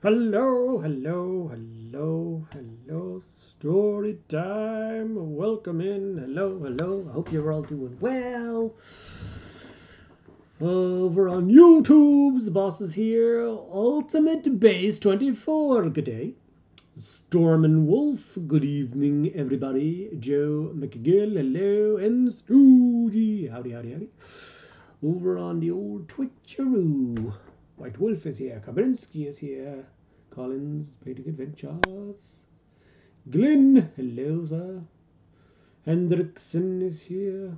Hello, hello, hello, hello, story time. Welcome in. Hello, hello. I hope you're all doing well. Over on YouTube, the boss is here. Ultimate Base 24. Good day. Storm and Wolf. Good evening, everybody. Joe McGill. Hello. And Stoogie. Howdy, howdy, howdy. Over on the old Twitcheroo. White Wolf is here. Kabrinsky is here. Collins, Basic Adventures. Glenn, hello, sir. Hendrickson is here.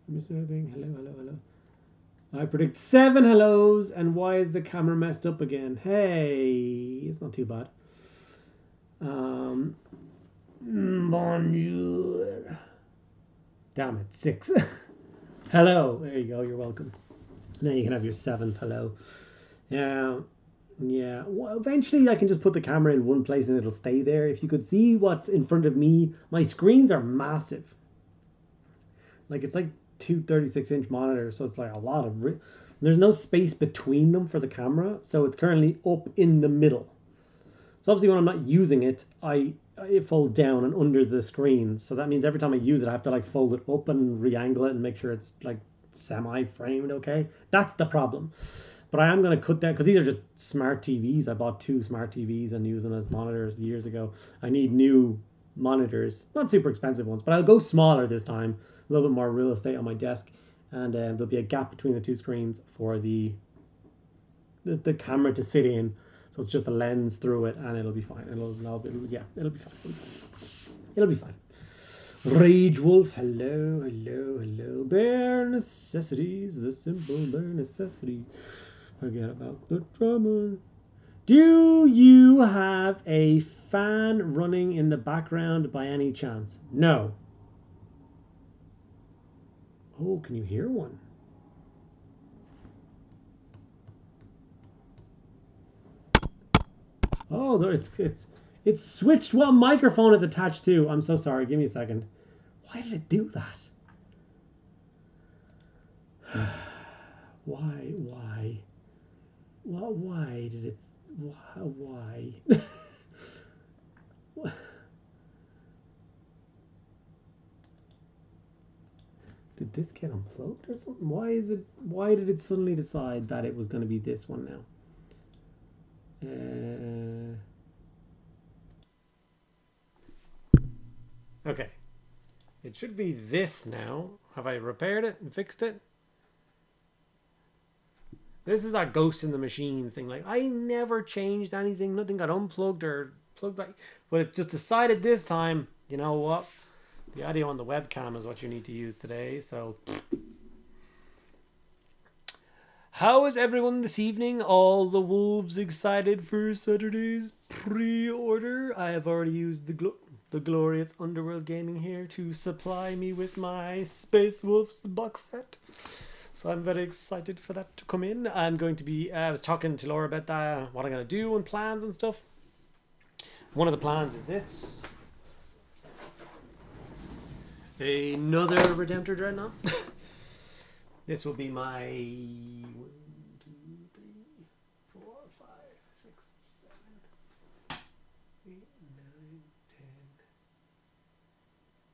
Missing anything? Hello, hello, hello. I predict 7 hellos, and why is the camera messed up again? Hey, it's not too bad. Bonjour. Damn it, 6. Hello, there you go, you're welcome. Now you can have your 7th hello. Yeah, well, eventually I can just put the camera in one place and it'll stay there. If you could see what's in front of me, my screens are massive. Like it's like two 36-inch monitors, so it's like a lot of... There's no space between them for the camera, so it's currently up in the middle. So obviously when I'm not using it, it folds down and under the screen. So that means every time I use it, I have to like fold it up and re-angle it and make sure it's like semi-framed okay. That's the problem. But I am going to cut down, because these are just smart TVs. I bought 2 smart TVs and use them as monitors years ago. I need new monitors, not super expensive ones, but I'll go smaller this time, a little bit more real estate on my desk, and there'll be a gap between the 2 screens for the camera to sit in. So it's just a lens through it, and it'll be fine. It'll be fine. It'll be fine. Rage Wolf, hello, hello, hello. Bare necessities, the simple bare necessity. Forget about the drama. Do you have a fan running in the background by any chance? No. Oh, can you hear one? Oh, it's switched what microphone it's attached to. I'm so sorry. Give me a second. Why did it do that? Why? Why did it? Why? Did this get unplugged or something? Why did it suddenly decide that it was going to be this one now? Okay. It should be this now. Have I repaired it and fixed it? This is that ghost in the machine thing. Like, I never changed anything. Nothing got unplugged or plugged back. But it just decided this time, you know what? The audio on the webcam is what you need to use today. So, how is everyone this evening? All the wolves excited for Saturday's pre-order? I have already used the glorious Underworld Gaming here to supply me with my Space Wolves box set. So I'm very excited for that to come in. I'm going to be, I was talking to Laura about that, what I'm going to do and plans and stuff. One of the plans is this. Another Redemptor Dreadnought. This will be my 1, 2, 3, 4, 5, 6, 7, 8, 9, 10.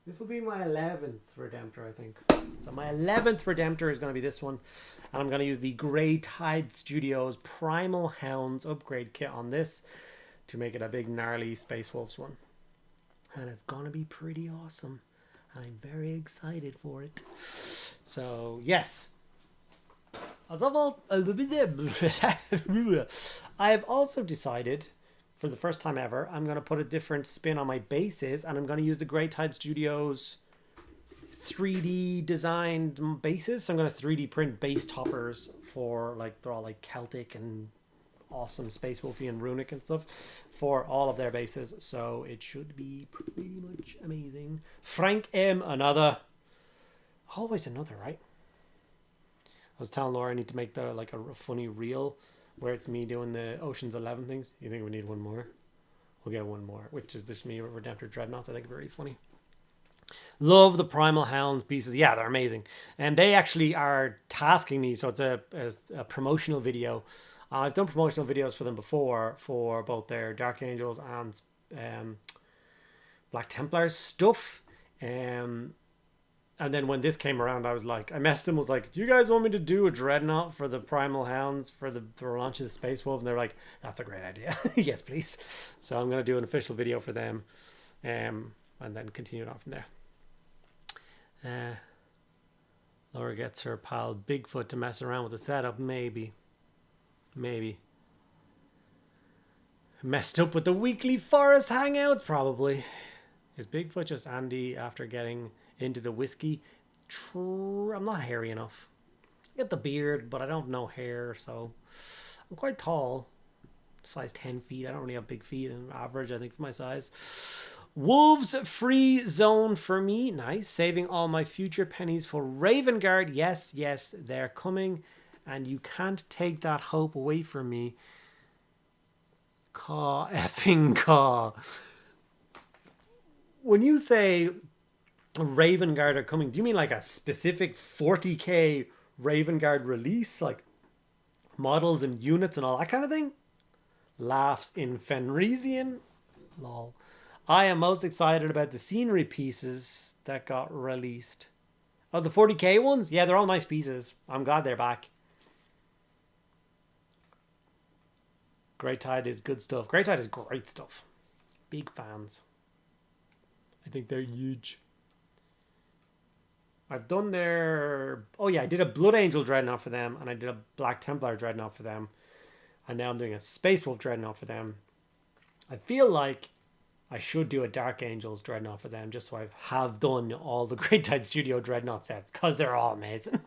This will be my 11th Redemptor, I think. So my 11th Redemptor is going to be this one. And I'm going to use the Grey Tide Studios Primal Hounds upgrade kit on this to make it a big gnarly Space Wolves one. And it's going to be pretty awesome. I'm very excited for it. So, yes. I have also decided, for the first time ever, I'm going to put a different spin on my bases, and I'm going to use the Grey Tide Studios 3D designed bases. So I'm going to 3D print base toppers for, like, they're all like Celtic and awesome Space Wolfy and Runic and stuff for all of their bases. So it should be pretty much amazing. Frank M, another. Always another, right? I was telling Laura I need to make a funny reel where it's me doing the Ocean's 11 things. You think we need one more? We'll get one more, which is just me with Redemptor Dreadnoughts. I think very funny. Love the Primal Hounds pieces. Yeah, they're amazing. And they actually are tasking me. So it's a promotional video. I've done promotional videos for them before for both their Dark Angels and Black Templars stuff. And then when this came around, I was like, I messaged them, was like, do you guys want me to do a Dreadnought for the Primal Hounds for the launch of the Space Wolf? And they're like, that's a great idea. Yes, please. So I'm going to do an official video for them, and then continue it on from there. Laura gets her pal Bigfoot to mess around with the setup. Maybe. Messed up with the weekly forest hangouts, probably. Is Bigfoot just Andy after getting into the whiskey? I'm not hairy enough. I get the beard, but I don't have no hair, so I'm quite tall. Size 10 feet. I don't really have big feet in average, I think, for my size. Wolves free zone for me. Nice. Saving all my future pennies for Raven Guard. Yes, they're coming, and you can't take that hope away from me. Caw effing caw. When you say Raven Guard are coming, do you mean like a specific 40k Raven Guard release, like models and units and all that kind of thing? Laughs in Fenrisian. Lol. I am most excited about the scenery pieces that got released. Oh, the 40k ones? Yeah, they're all nice pieces. I'm glad they're back. Grey Tide is good stuff. Grey Tide is great stuff. Big fans. I think they're huge. I've done their... Oh yeah, I did a Blood Angel Dreadnought for them, and I did a Black Templar Dreadnought for them. And now I'm doing a Space Wolf Dreadnought for them. I feel like I should do a Dark Angels Dreadnought for them, just so I have done all the Great Tide Studio Dreadnought sets, because they're all amazing.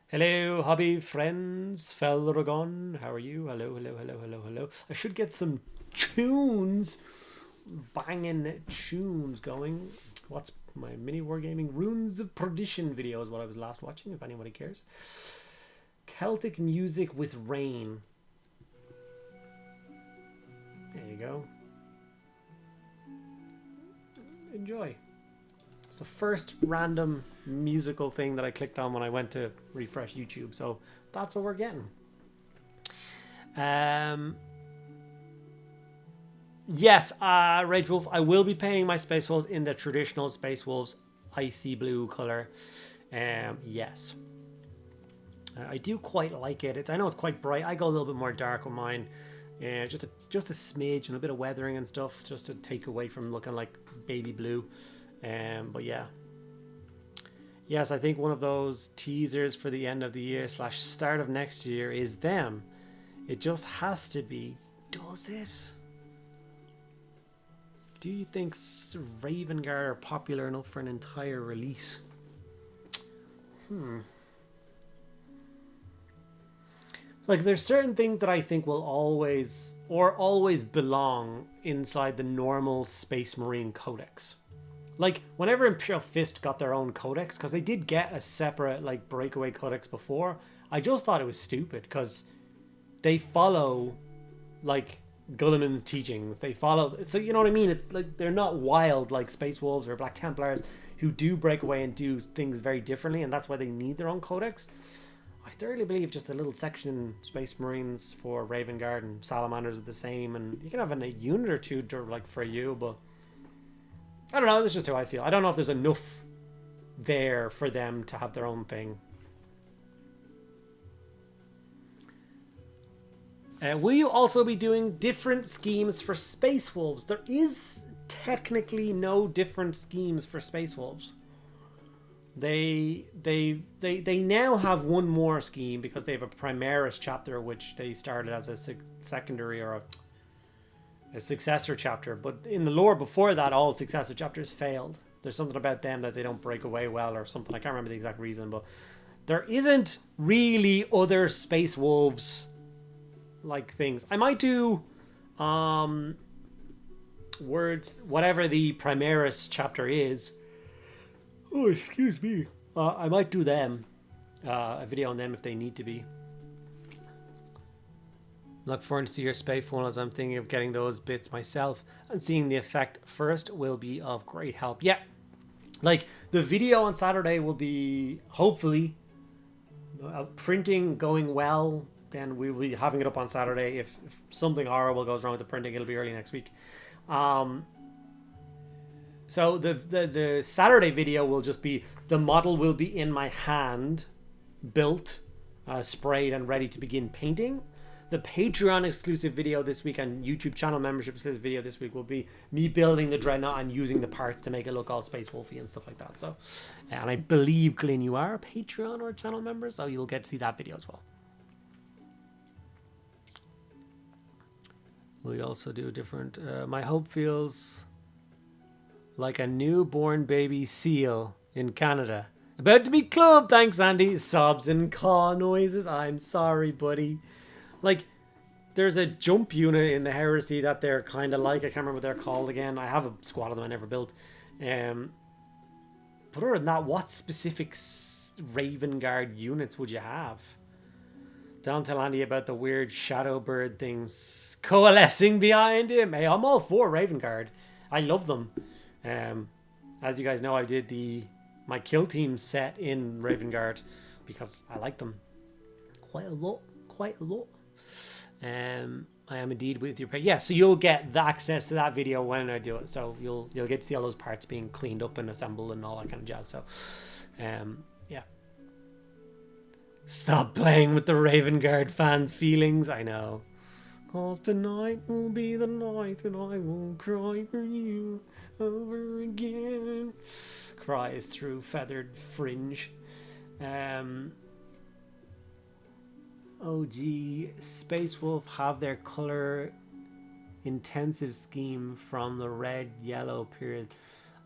Hello, hobby friends, Felragon. How are you? Hello. I should get some tunes, banging tunes going. What's my mini wargaming? Runes of Perdition video is what I was last watching, if anybody cares. Celtic music with rain. There you go. Enjoy. It's the first random musical thing that I clicked on when I went to refresh YouTube, so that's what we're getting. Yes, Rage Wolf, I will be painting my Space Wolves in the traditional Space Wolves icy blue color. Yes. I do quite like it. I know it's quite bright. I go a little bit more dark with mine. Yeah, just a smidge and a bit of weathering and stuff, just to take away from looking like baby blue. But yeah. Yes, I think one of those teasers for the end of the year / start of next year is them. It just has to be. Does it? Do you think Raven Guard are popular enough for an entire release? Like, there's certain things that I think will always belong inside the normal Space Marine Codex. Like, whenever Imperial Fist got their own codex, because they did get a separate, like, breakaway codex before, I just thought it was stupid, because they follow, like, Gulliman's teachings. They follow... So, you know what I mean? It's like, they're not wild, like Space Wolves or Black Templars, who do break away and do things very differently, and that's why they need their own codex. I thoroughly believe just a little section in Space Marines for Raven Guard and Salamanders are the same, and you can have a unit or two to, like, for you, but I don't know, that's just how I feel. I don't know if there's enough there for them to have their own thing. Will you also be doing different schemes for Space Wolves? There is technically no different schemes for Space Wolves. They now have one more scheme because they have a Primaris chapter, which they started as a secondary or a successor chapter. But in the lore before that, all successor chapters failed. There's something about them that they don't break away well or something. I can't remember the exact reason, but there isn't really other Space Wolves like things. I might do words, whatever the Primaris chapter is. Oh, excuse me. I might do them. A video on them if they need to be. Look forward to see your space funnels. I'm thinking of getting those bits myself, and seeing the effect first will be of great help. Yeah. Like, the video on Saturday will be, hopefully, Printing going well. Then we will be having it up on Saturday. If something horrible goes wrong with the printing, it'll be early next week. So the Saturday video will just be, the model will be in my hand, built, sprayed, and ready to begin painting. The Patreon exclusive video this week and YouTube channel membership exclusive video this week will be me building the Dreadnought and using the parts to make it look all Space Wolfy and stuff like that. So, and I believe, Glyn, you are a Patreon or channel member, so you'll get to see that video as well. We also do a different, my hope feels like a newborn baby seal in Canada. About to be clubbed, thanks Andy. Sobs and caw noises. I'm sorry, buddy. Like, there's a jump unit in the Heresy that they're kind of like. I can't remember what they're called again. I have a squad of them I never built. But other than that, what specific Raven Guard units would you have? Don't tell Andy about the weird shadow bird things coalescing behind him. Hey, I'm all for Raven Guard. I love them. As you guys know, I did my kill team set in Raven Guard because I like them quite a lot. I am indeed with your page. Yeah, so you'll get the access to that video when I do it. So you'll get to see all those parts being cleaned up and assembled and all that kind of jazz. So, yeah. Stop playing with the Raven Guard fans' feelings. I know. 'Cause tonight will be the night and I will cry for you over again. Cries through feathered fringe. OG Space Wolf have their color intensive scheme from the red yellow period.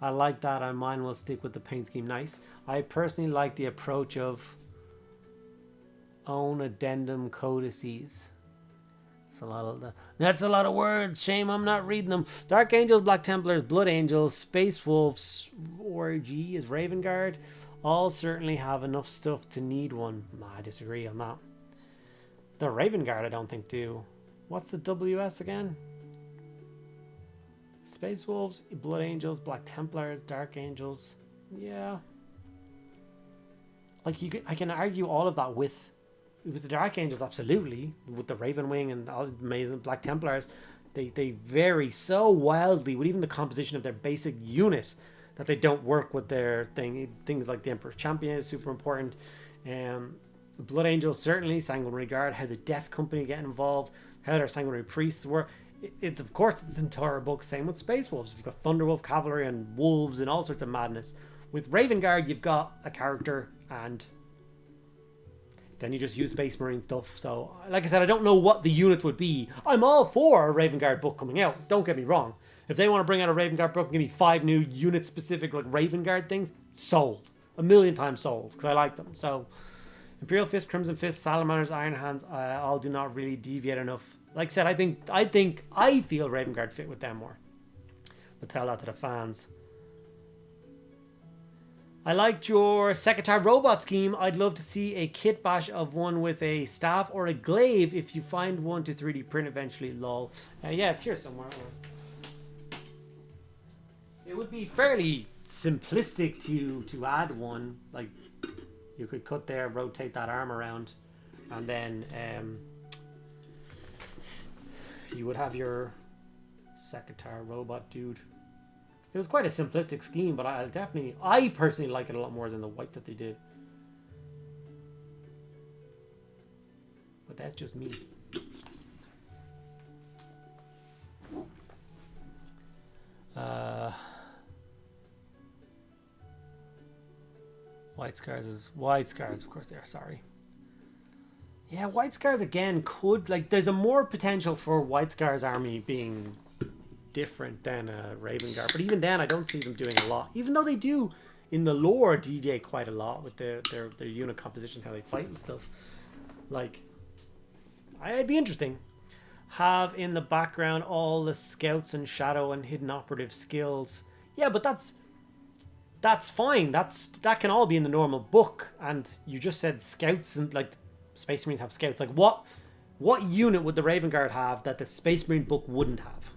I like that, and mine will stick with the paint scheme. Nice. I personally like the approach of own addendum codices. That's a lot of words. Shame I'm not reading them. Dark Angels, Black Templars, Blood Angels, Space Wolves, ORG is Raven Guard. All certainly have enough stuff to need one. I disagree on that. The Raven Guard I don't think do. What's the WS again? Space Wolves, Blood Angels, Black Templars, Dark Angels. Yeah. Like I can argue all of that with the Dark Angels, absolutely. With the Raven Wing and all the amazing Black Templars, they vary so wildly with even the composition of their basic unit that they don't work with their thing. Things like the Emperor's Champion is super important. Blood Angels certainly, Sanguinary Guard, how the Death Company get involved, how their Sanguinary Priests were. It's of course it's entire book. Same with Space Wolves. You've got Thunderwolf Cavalry and Wolves and all sorts of madness. With Raven Guard, you've got a character and then you just use Space Marine stuff. So, like I said, I don't know what the units would be. I'm all for a Raven Guard book coming out. Don't get me wrong. If they want to bring out a Raven Guard book and give me 5 new unit-specific like Raven Guard things, sold. 1,000,000 times sold, because I like them. So, Imperial Fist, Crimson Fist, Salamanders, Iron Hands, all do not really deviate enough. Like I said, I feel Raven Guard fit with them more. But tell that to the fans. I liked your Secretary robot scheme. I'd love to see a kit bash of one with a staff or a glaive if you find one to 3D print eventually, lol. Yeah, it's here somewhere. It would be fairly simplistic to add one. Like, you could cut there, rotate that arm around, and then you would have your Secretary robot dude. It was quite a simplistic scheme, but I personally like it a lot more than the white that they did. But that's just me. White Scars, of course they are, sorry. Yeah, White Scars again could, like, there's a more potential for White Scars army being different than a Raven Guard, but even then I don't see them doing a lot, even though they do in the lore deviate quite a lot with their unit composition, how they fight and stuff. Like, it'd be interesting. Have in the background all the scouts and shadow and hidden operative skills. Yeah, but that's fine. That can all be in the normal book. And you just said scouts, and like Space Marines have scouts. Like, what unit would the Raven Guard have that the Space Marine book wouldn't have?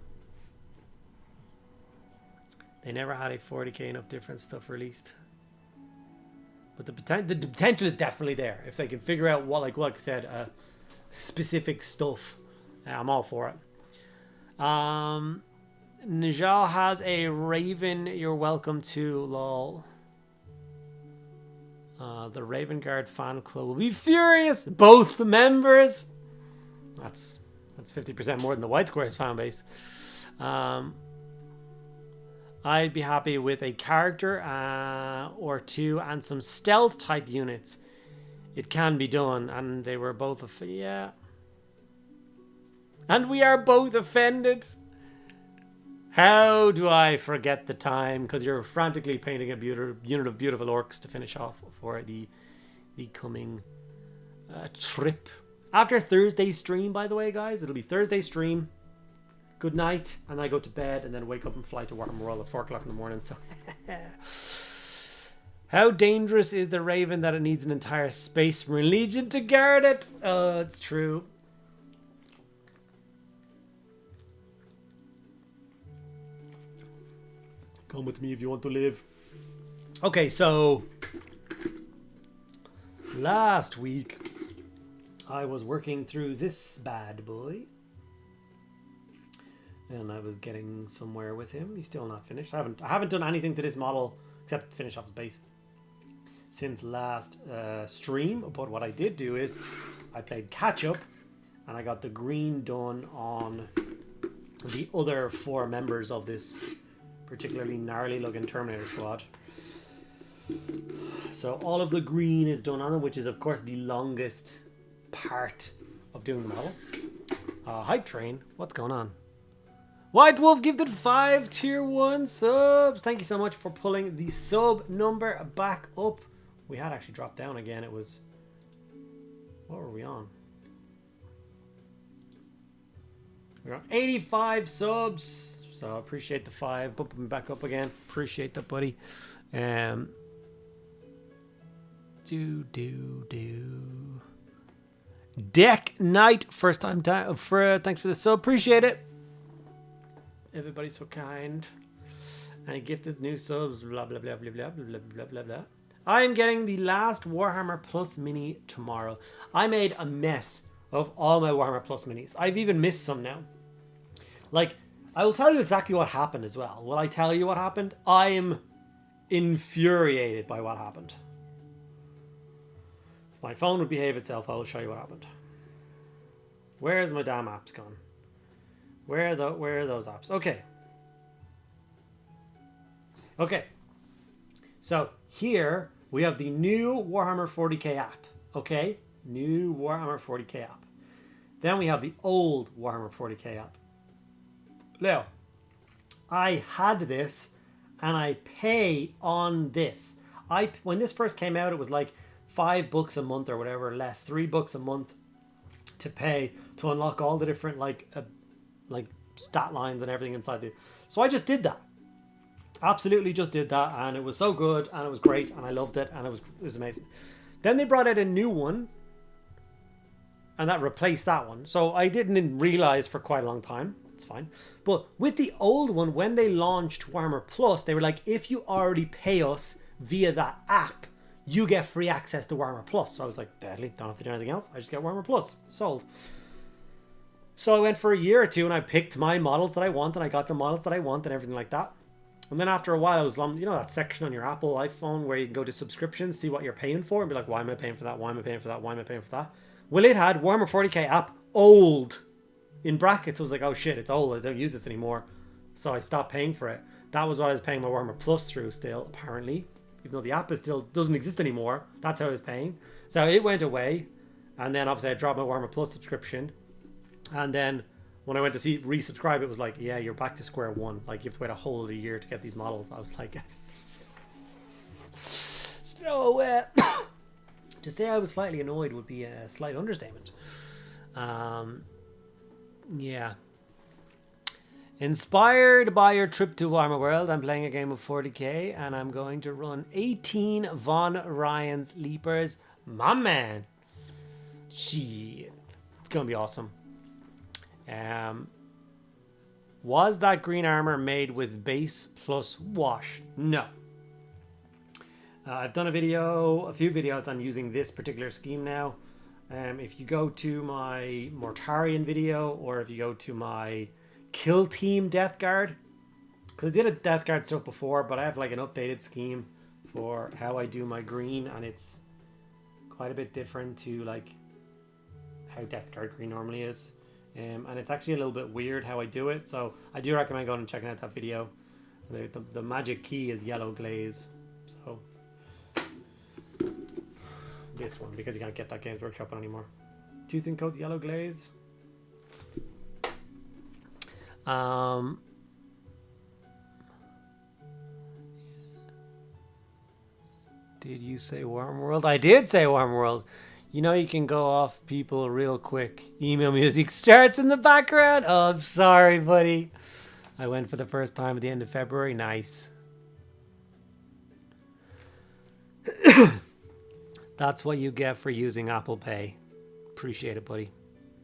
They never had a 40k enough different stuff released. But the potential is definitely there. If they can figure out what, like I said, specific stuff, I'm all for it. Nijal has a Raven. You're welcome to, lol. The Raven Guard fan club will be furious. Both the members. That's 50% more than the White Squares fan base. I'd be happy with a character or two and some stealth type units. It can be done, and they were both yeah. And we are both offended. How do I forget the time? Because you're frantically painting a unit of beautiful orcs to finish off for the coming trip. After Thursday's stream, by the way, guys. It'll be Thursday stream. Good night. And I go to bed and then wake up and fly to Warhammer World at 4 o'clock in the morning. So, how dangerous is the Raven that it needs an entire Space Marine Legion to guard it? Oh, it's true. Come with me if you want to live. Okay, so last week I was working through this bad boy, and I was getting somewhere with him. He's still not finished. I haven't done anything to this model except finish off his base since last stream. But what I did do is I played catch up, and I got the green done on the other 4 members of this particularly gnarly looking Terminator squad. So all of the green is done on them, which is of course the longest part of doing the model. Hype train, what's going on? White Wolf gifted 5 tier 1 subs. Thank you so much for pulling the sub number back up. We had actually dropped down again. It was, what were we on? We're on 85 subs. So appreciate the 5, bumping back up again. Appreciate that, buddy. Deck Knight, first time down. Thanks for the sub, appreciate it. Everybody's so kind. And he gifted new subs. Blah blah blah blah blah blah blah blah blah. I am getting the last Warhammer Plus mini tomorrow. I made a mess of all my Warhammer Plus minis. I've even missed some now. Like, I will tell you exactly what happened as well. Will I tell you what happened? I am infuriated by what happened. If my phone would behave itself, I will show you what happened. Where's my damn apps gone? Where are those apps? Okay. Okay. So here we have the new Warhammer 40k app. Okay? New Warhammer 40k app. Then we have the old Warhammer 40k app. Now, I had this and I pay on this. When this first came out, it was like $5 a month or whatever, less, $3 a month to pay to unlock all the different like stat lines and everything inside the. So I just did that. Absolutely just did that, and it was so good and it was great and I loved it and it was amazing. Then they brought out a new one and that replaced that one. So I didn't realize for quite a long time. It's fine. But with the old one, when they launched Warhammer Plus, they were like, if you already pay us via that app, you get free access to Warhammer Plus. So I was like, deadly, don't have to do anything else. I just get Warhammer Plus. Sold. So I went for a year or two and I picked my models that I want and I got the models that I want and everything like that. And then after a while, I was, you know, that section on your Apple iPhone where you can go to subscriptions, see what you're paying for and be like, why am I paying for that? Why am I paying for that? Why am I paying for that? Well, it had Warhammer 40k app old in brackets. I was like, oh shit, it's old. I don't use this anymore. So I stopped paying for it. That was what I was paying my Warhammer Plus through still, apparently. Even though the app is still doesn't exist anymore. That's how I was paying. So it went away. And then obviously I dropped my Warhammer Plus subscription. And then when I went to resubscribe, it was like, yeah, you're back to square one. Like, you have to wait a whole year to get these models. I was like, so to say I was slightly annoyed would be a slight understatement. Yeah. Inspired by your trip to Warhammer World, I'm playing a game of 40k and I'm going to run 18 Von Ryan's Leapers. My man. Shit. It's going to be awesome. Was that green armor made with base plus wash? No. I've done a few videos on using this particular scheme now. If you go to my Mortarian video, or if you go to my Kill Team Death Guard, because I did a Death Guard stuff before, but I have like an updated scheme for how I do my green, and it's quite a bit different to like how Death Guard green normally is. And it's actually a little bit weird how I do it, so I do recommend going and checking out that video. The magic key is yellow glaze, so this one, because you can't get that Games Workshop one anymore. Toothing coat yellow glaze. Did you say Warm World? I did say Warm World. You know you can go off people real quick. Email music starts in the background. Oh, I'm sorry, buddy. I went for the first time at the end of February. Nice. That's what you get for using Apple Pay. Appreciate it, buddy.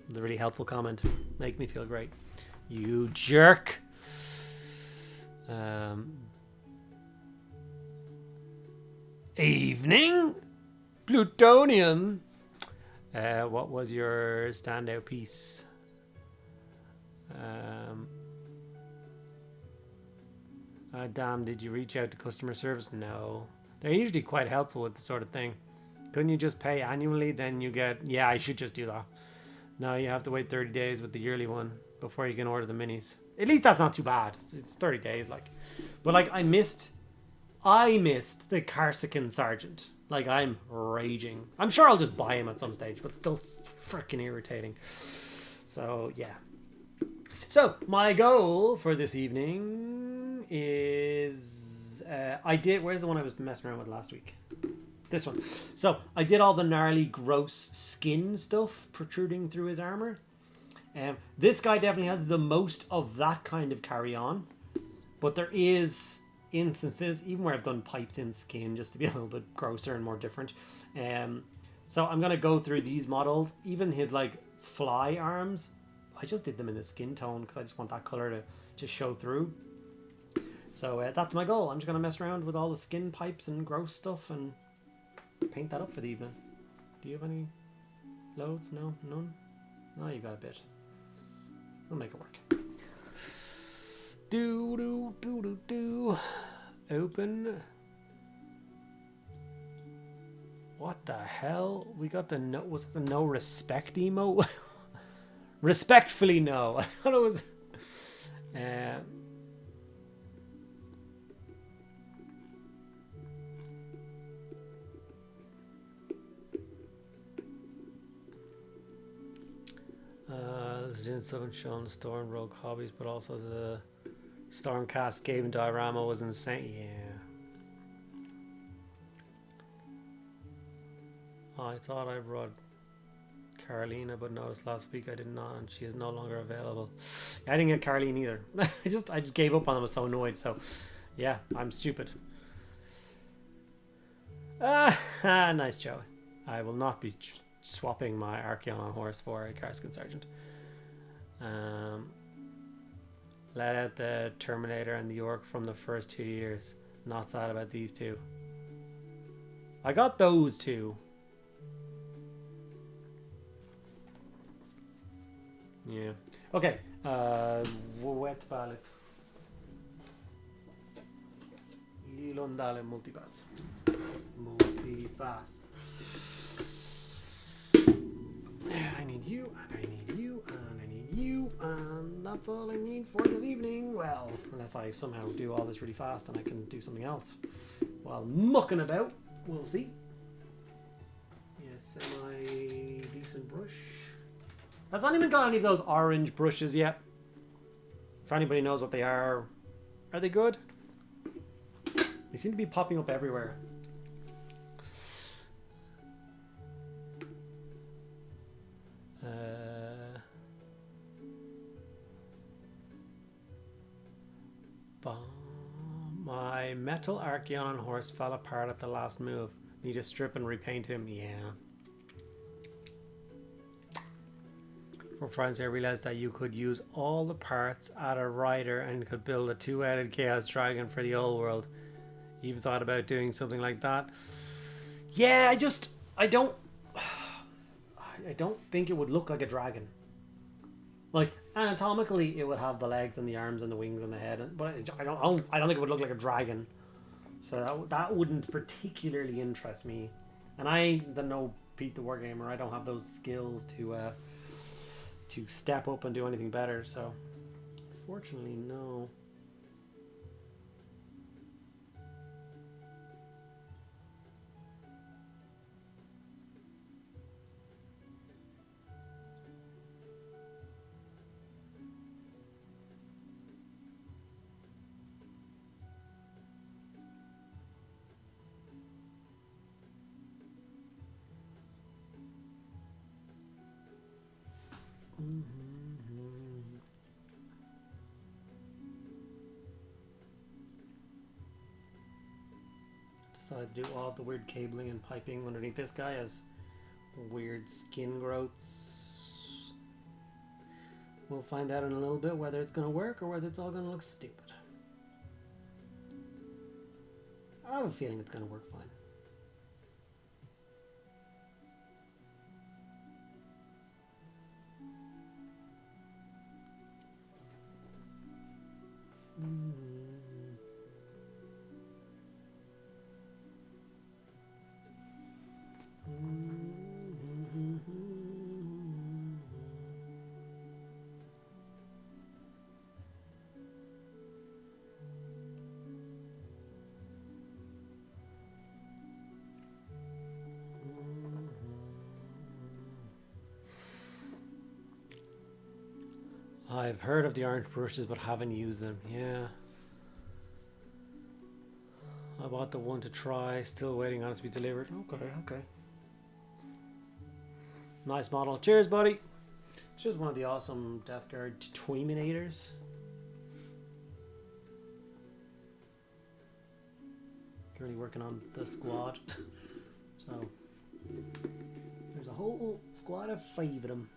The really helpful comment. Make me feel great. You jerk. Evening. Plutonium. What was your standout piece? Damn, did you reach out to customer service? No. They're usually quite helpful with the sort of thing. Couldn't you just pay annually? Then you get... Yeah, I should just do that. No, you have to wait 30 days with the yearly one before you can order the minis. At least that's not too bad. It's 30 days, like. But, like, I missed the Corsican Sergeant. Like, I'm raging. I'm sure I'll just buy him at some stage, but still freaking irritating. So, yeah. So, my goal for this evening is... where's the one I was messing around with last week? This one. So, I did all the gnarly, gross skin stuff protruding through his armor. This guy definitely has the most of that kind of carry-on. But there is instances, even where I've done pipes in skin, just to be a little bit grosser and more different. So I'm going to go through these models. Even his, like, fly arms. I just did them in the skin tone because I just want that color to just show through. So that's my goal. I'm just going to mess around with all the skin pipes and gross stuff and paint that up for the evening. Do you have any loads? No? None? No, you got a bit. We'll make it work. Do. Open. What the hell? We got the no... Was it the no respect emo? Respectfully no. I thought it was... Zoom Southern shown the store and Rogue Hobbies, but also the Stormcast Gaven diorama was insane. Yeah. Oh, I thought I brought Carolina, but noticed last week I did not, and she is no longer available. I didn't get Caroline either. I just gave up on them. I was so annoyed. So, yeah, I'm stupid. Nice, Joe. I will not be swapping my Archeon on horse for a Corsican Sergeant. Let out the Terminator and the Orc from the first 2 years. Not sad about these two. I got those two. Yeah. Okay. Wet palette. Lilondale multipass. Multipass. I need you, and I need you, and I need you, and that's all I need for this evening. Well, unless I somehow do all this really fast and I can do something else while mucking about. We'll see. Yeah, semi-decent brush. Has anyone got any of those orange brushes yet? If anybody knows what they are they good? They seem to be popping up everywhere. My metal Archeon on horse fell apart at the last move. Need to strip and repaint him. Yeah. For friends, I realized that you could use all the parts at a rider and could build a two-headed Chaos Dragon for the old world. Even thought about doing something like that. Yeah, I don't I don't think it would look like a dragon. Like anatomically, it would have the legs and the arms and the wings and the head, but I don't think it would look like a dragon. So that wouldn't particularly interest me. And I, the no Pete the Wargamer, I don't have those skills to step up and do anything better. So, fortunately, no. Decided to do all of the weird cabling and piping underneath this guy as weird skin growths. We'll find out in a little bit whether it's going to work or whether it's all going to look stupid. I have a feeling it's going to work fine. I've heard of the orange brushes but haven't used them. Yeah. I bought the one to try, still waiting on it to be delivered. Okay. Nice model. Cheers, buddy. It's just one of the awesome Death Guard Terminators. Currently working on the squad. So, there's a whole squad of 5 of them.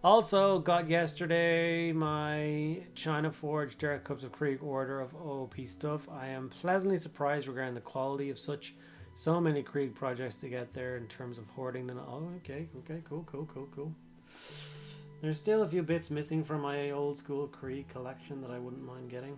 Also got yesterday my China Forge Dark Cups of Krieg order of OOP stuff. I am pleasantly surprised regarding the quality of so many Krieg projects to get there in terms of hoarding them. Oh, okay, cool. There's still a few bits missing from my old school Krieg collection that I wouldn't mind getting.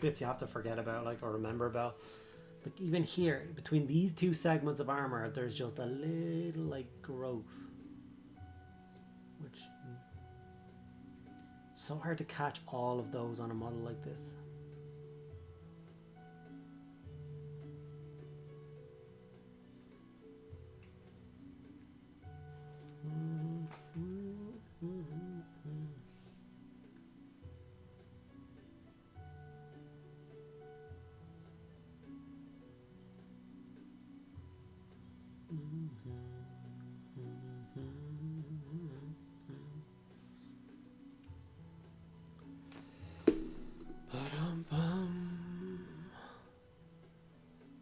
Bits you have to forget about, like, or remember about. Like, even here, between these two segments of armor, there's just a little, like, growth. Which... it's so hard to catch all of those on a model like this.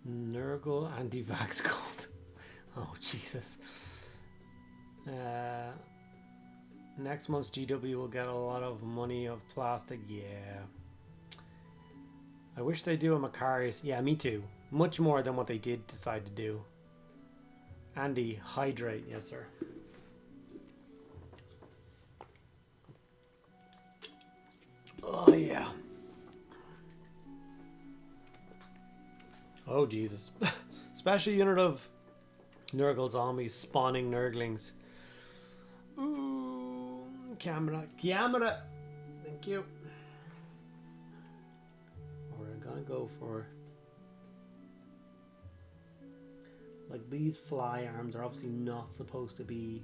Nurgle anti-vax cult. Oh, Jesus. Next month's GW will get a lot of money of plastic. Yeah. I wish they do a Macarius. Yeah, me too. Much more than what they did decide to do. Andy, hydrate. Yes, sir. Oh, yeah. Oh, Jesus. Special unit of Nurgle zombies spawning Nurglings. Ooh, camera. Thank you. We're gonna go for... Like, these fly arms are obviously not supposed to be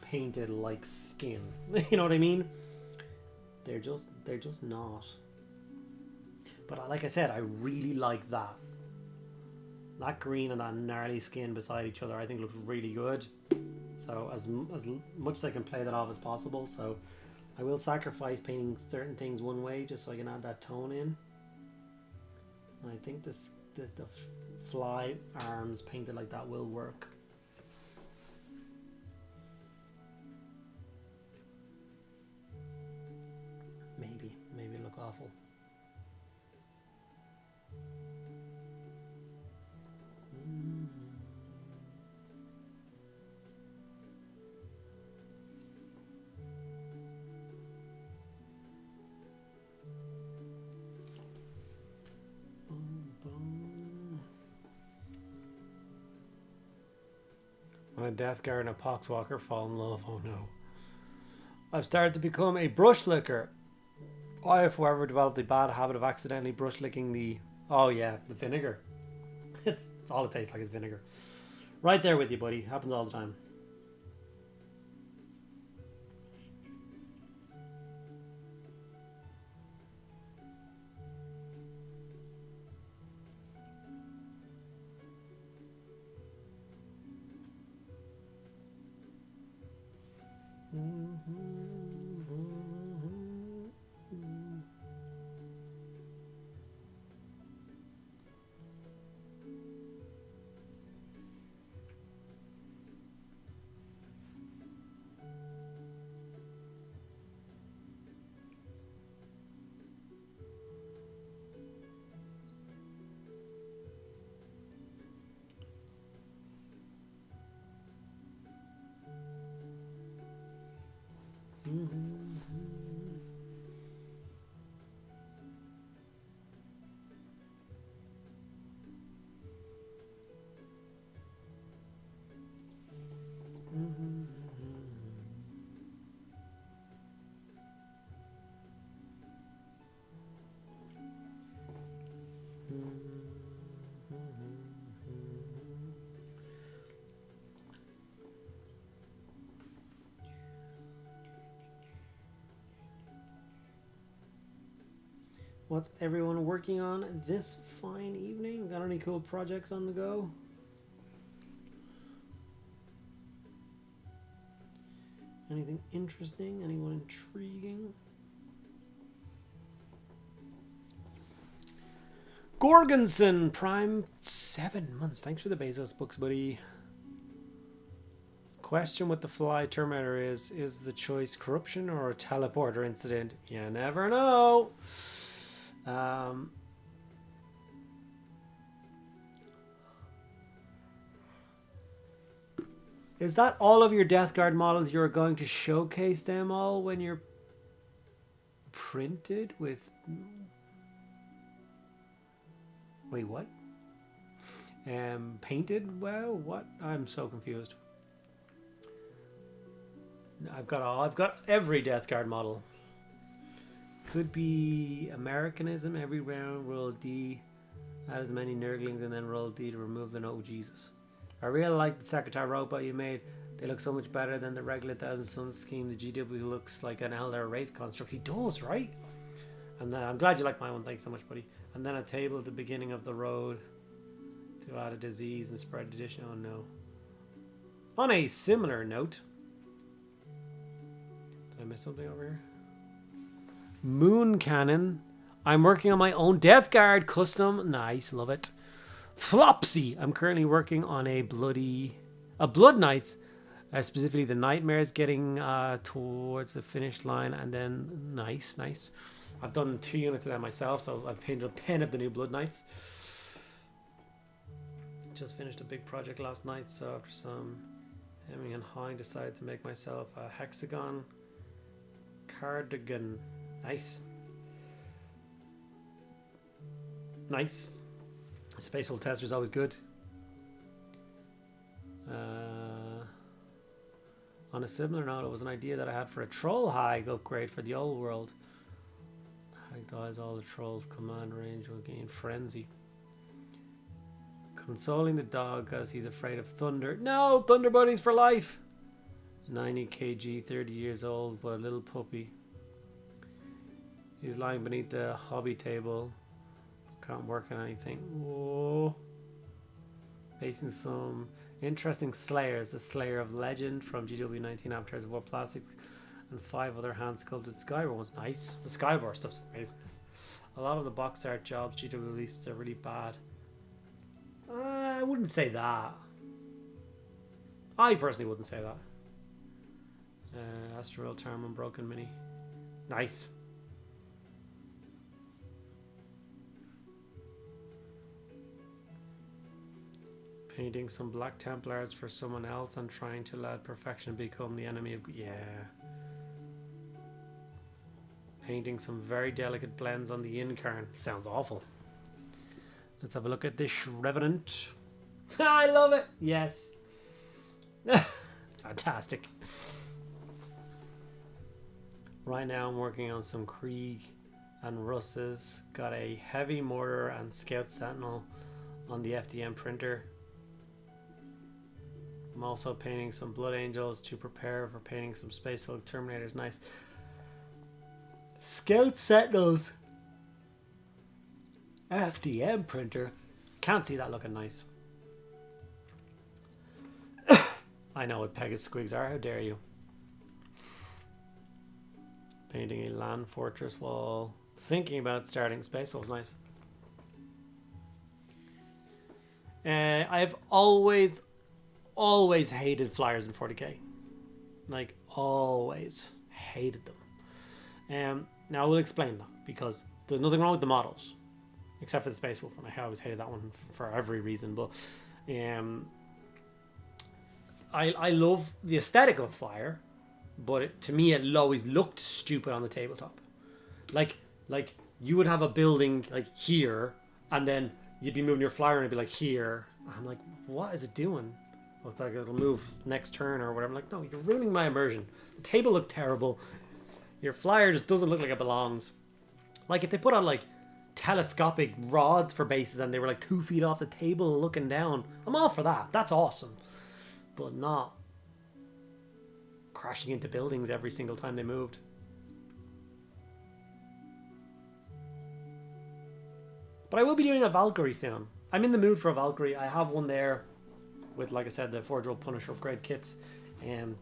painted like skin. You know what I mean? They're just not. But like I said, I really like that. That green and that gnarly skin beside each other, I think looks really good. So as much as I can play that off as possible. So I will sacrifice painting certain things one way just so I can add that tone in. And I think the fly arms painted like that will work. Maybe look awful. When a Death Guard and a Poxwalker fall in love, oh no. I've started to become a brush licker. I have, however, developed the bad habit of accidentally brush licking the... Oh yeah, the vinegar. It's all it tastes like is vinegar. Right there with you, buddy. Happens all the time. What's everyone working on this fine evening? Got any cool projects on the go? Anything interesting? Anyone intriguing? Gorgonson, Prime 7 months. Thanks for the Bezos books, buddy. Question with the fly Terminator is the choice corruption or a teleporter incident? You never know. Is that all of your Death Guard models? You're going to showcase them all when you're printed with... Wait, what? Painted? Well, what? I'm so confused. I've got every Death Guard model. Could be Americanism everywhere. Roll D, add as many Nurglings, and then roll D to remove the no. Jesus. I really like the Secretary robot you made. They look so much better than the regular Thousand Suns scheme. The GW looks like an Elder Wraith construct. He does, right? And I'm glad you like my one. Thanks so much, buddy. And then a table at the beginning of the road to add a disease and spread addition. Oh no. On a similar note, did I miss something over here? Moon Cannon. I'm working on my own Death Guard custom. Nice, love it. Flopsy. I'm currently working on a Blood Knights. Specifically the Nightmares getting towards the finish line. And then, nice. I've done 2 units of that myself, so I've painted up 10 of the new Blood Knights. just finished a big project last night, so after some hemming and hawing, decided to make myself a hexagon cardigan. Nice. Nice. Space Wolf tester is always good. On a similar note, it was an idea that I had for a troll hag upgrade for the old world. Hag dies, all the trolls command range will gain frenzy. Consoling the dog as he's afraid of thunder. No, thunder buddies for life. 90 kg, 30 years old, but a little puppy. He's lying beneath the hobby table. Can't work on anything. Whoa. Facing some interesting slayers. The Slayer of Legend from GW 19 Avatars of War Plastics and 5 other hand sculpted Skyward ones. Nice. The Skyward stuff's amazing. A lot of the box art jobs GW released are really bad. I wouldn't say that. I personally wouldn't say that. Astral Term Unbroken Mini. Nice. Painting some Black Templars for someone else and trying to let perfection become the enemy of... Yeah. Painting some very delicate blends on the Incarn. Sounds awful. Let's have a look at this Revenant. I love it. Yes. Fantastic. Right now I'm working on some Krieg and Russes. Got a heavy mortar and Scout Sentinel on the FDM printer. I'm also painting some Blood Angels to prepare for painting some Space Hulk Terminators. Nice. Scout Sentinels. FDM printer. Can't see that looking nice. I know what Pegasus Squigs are. How dare you. Painting a land fortress wall. Thinking about starting Space Wolves. Nice. I've always hated flyers in 40k. Like, always hated them. Now I will explain that, because there's nothing wrong with the models, except for the Space Wolf, and I always hated that one for every reason. But I love the aesthetic of a flyer, but to me it always looked stupid on the tabletop. Like you would have a building like here, and then you'd be moving your flyer and it'd be like here. I'm like, what is it doing? Well, it's like it'll move next turn or whatever. I'm like, no, you're ruining my immersion. The table looks terrible. Your flyer just doesn't look like it belongs. Like if they put on like telescopic rods for bases and they were like 2 feet off the table looking down, I'm all for that. That's awesome. But not crashing into buildings every single time they moved. But I will be doing a Valkyrie soon. I'm in the mood for a Valkyrie. I have one there with, like I said, the Forge World Punisher upgrade kits. And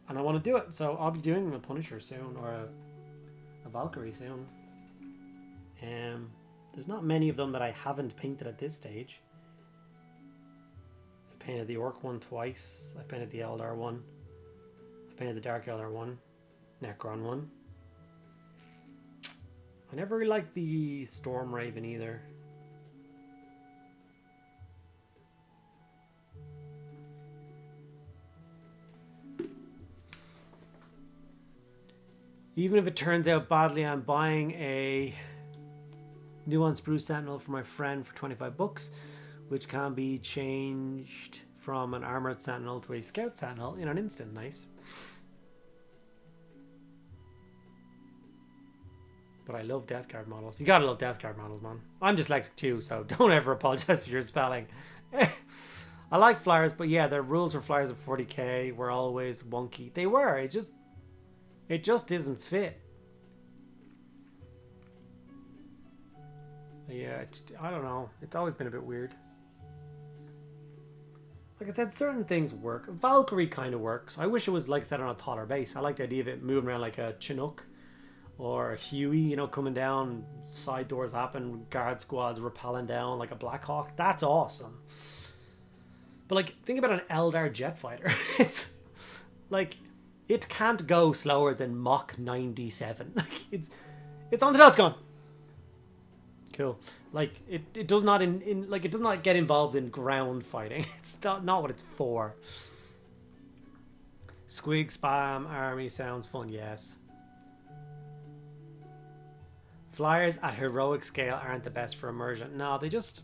I want to do it. So I'll be doing a Punisher soon, or a Valkyrie soon. There's not many of them that I haven't painted at this stage. I painted the Orc one twice. I painted the Eldar one. I painted the Dark Eldar one. Necron one. I never really liked the Storm Raven either. Even if it turns out badly, I'm buying a Nuanced Blue Sentinel for my friend for 25 bucks, which can be changed from an Armored Sentinel to a Scout Sentinel in an instant. Nice. But I love Death Guard models. You gotta love Death Guard models, man. I'm dyslexic too, so don't ever apologize for your spelling. I like flyers, but yeah, the rules for flyers at 40k were always wonky. They were. It just doesn't fit. Yeah, I don't know. It's always been a bit weird. Like I said, certain things work. Valkyrie kind of works. I wish it was, like I said, on a taller base. I like the idea of it moving around like a Chinook or a Huey, you know, coming down, side doors happen, guard squads rappelling down like a Blackhawk. That's awesome. But like, think about an Eldar jet fighter. It's like, it can't go slower than Mach 97. It's on the dot, it's gone. Cool. Like it does not like it does not get involved in ground fighting. It's not what it's for. Squig spam army sounds fun. Yes. Flyers at heroic scale aren't the best for immersion. No, they just.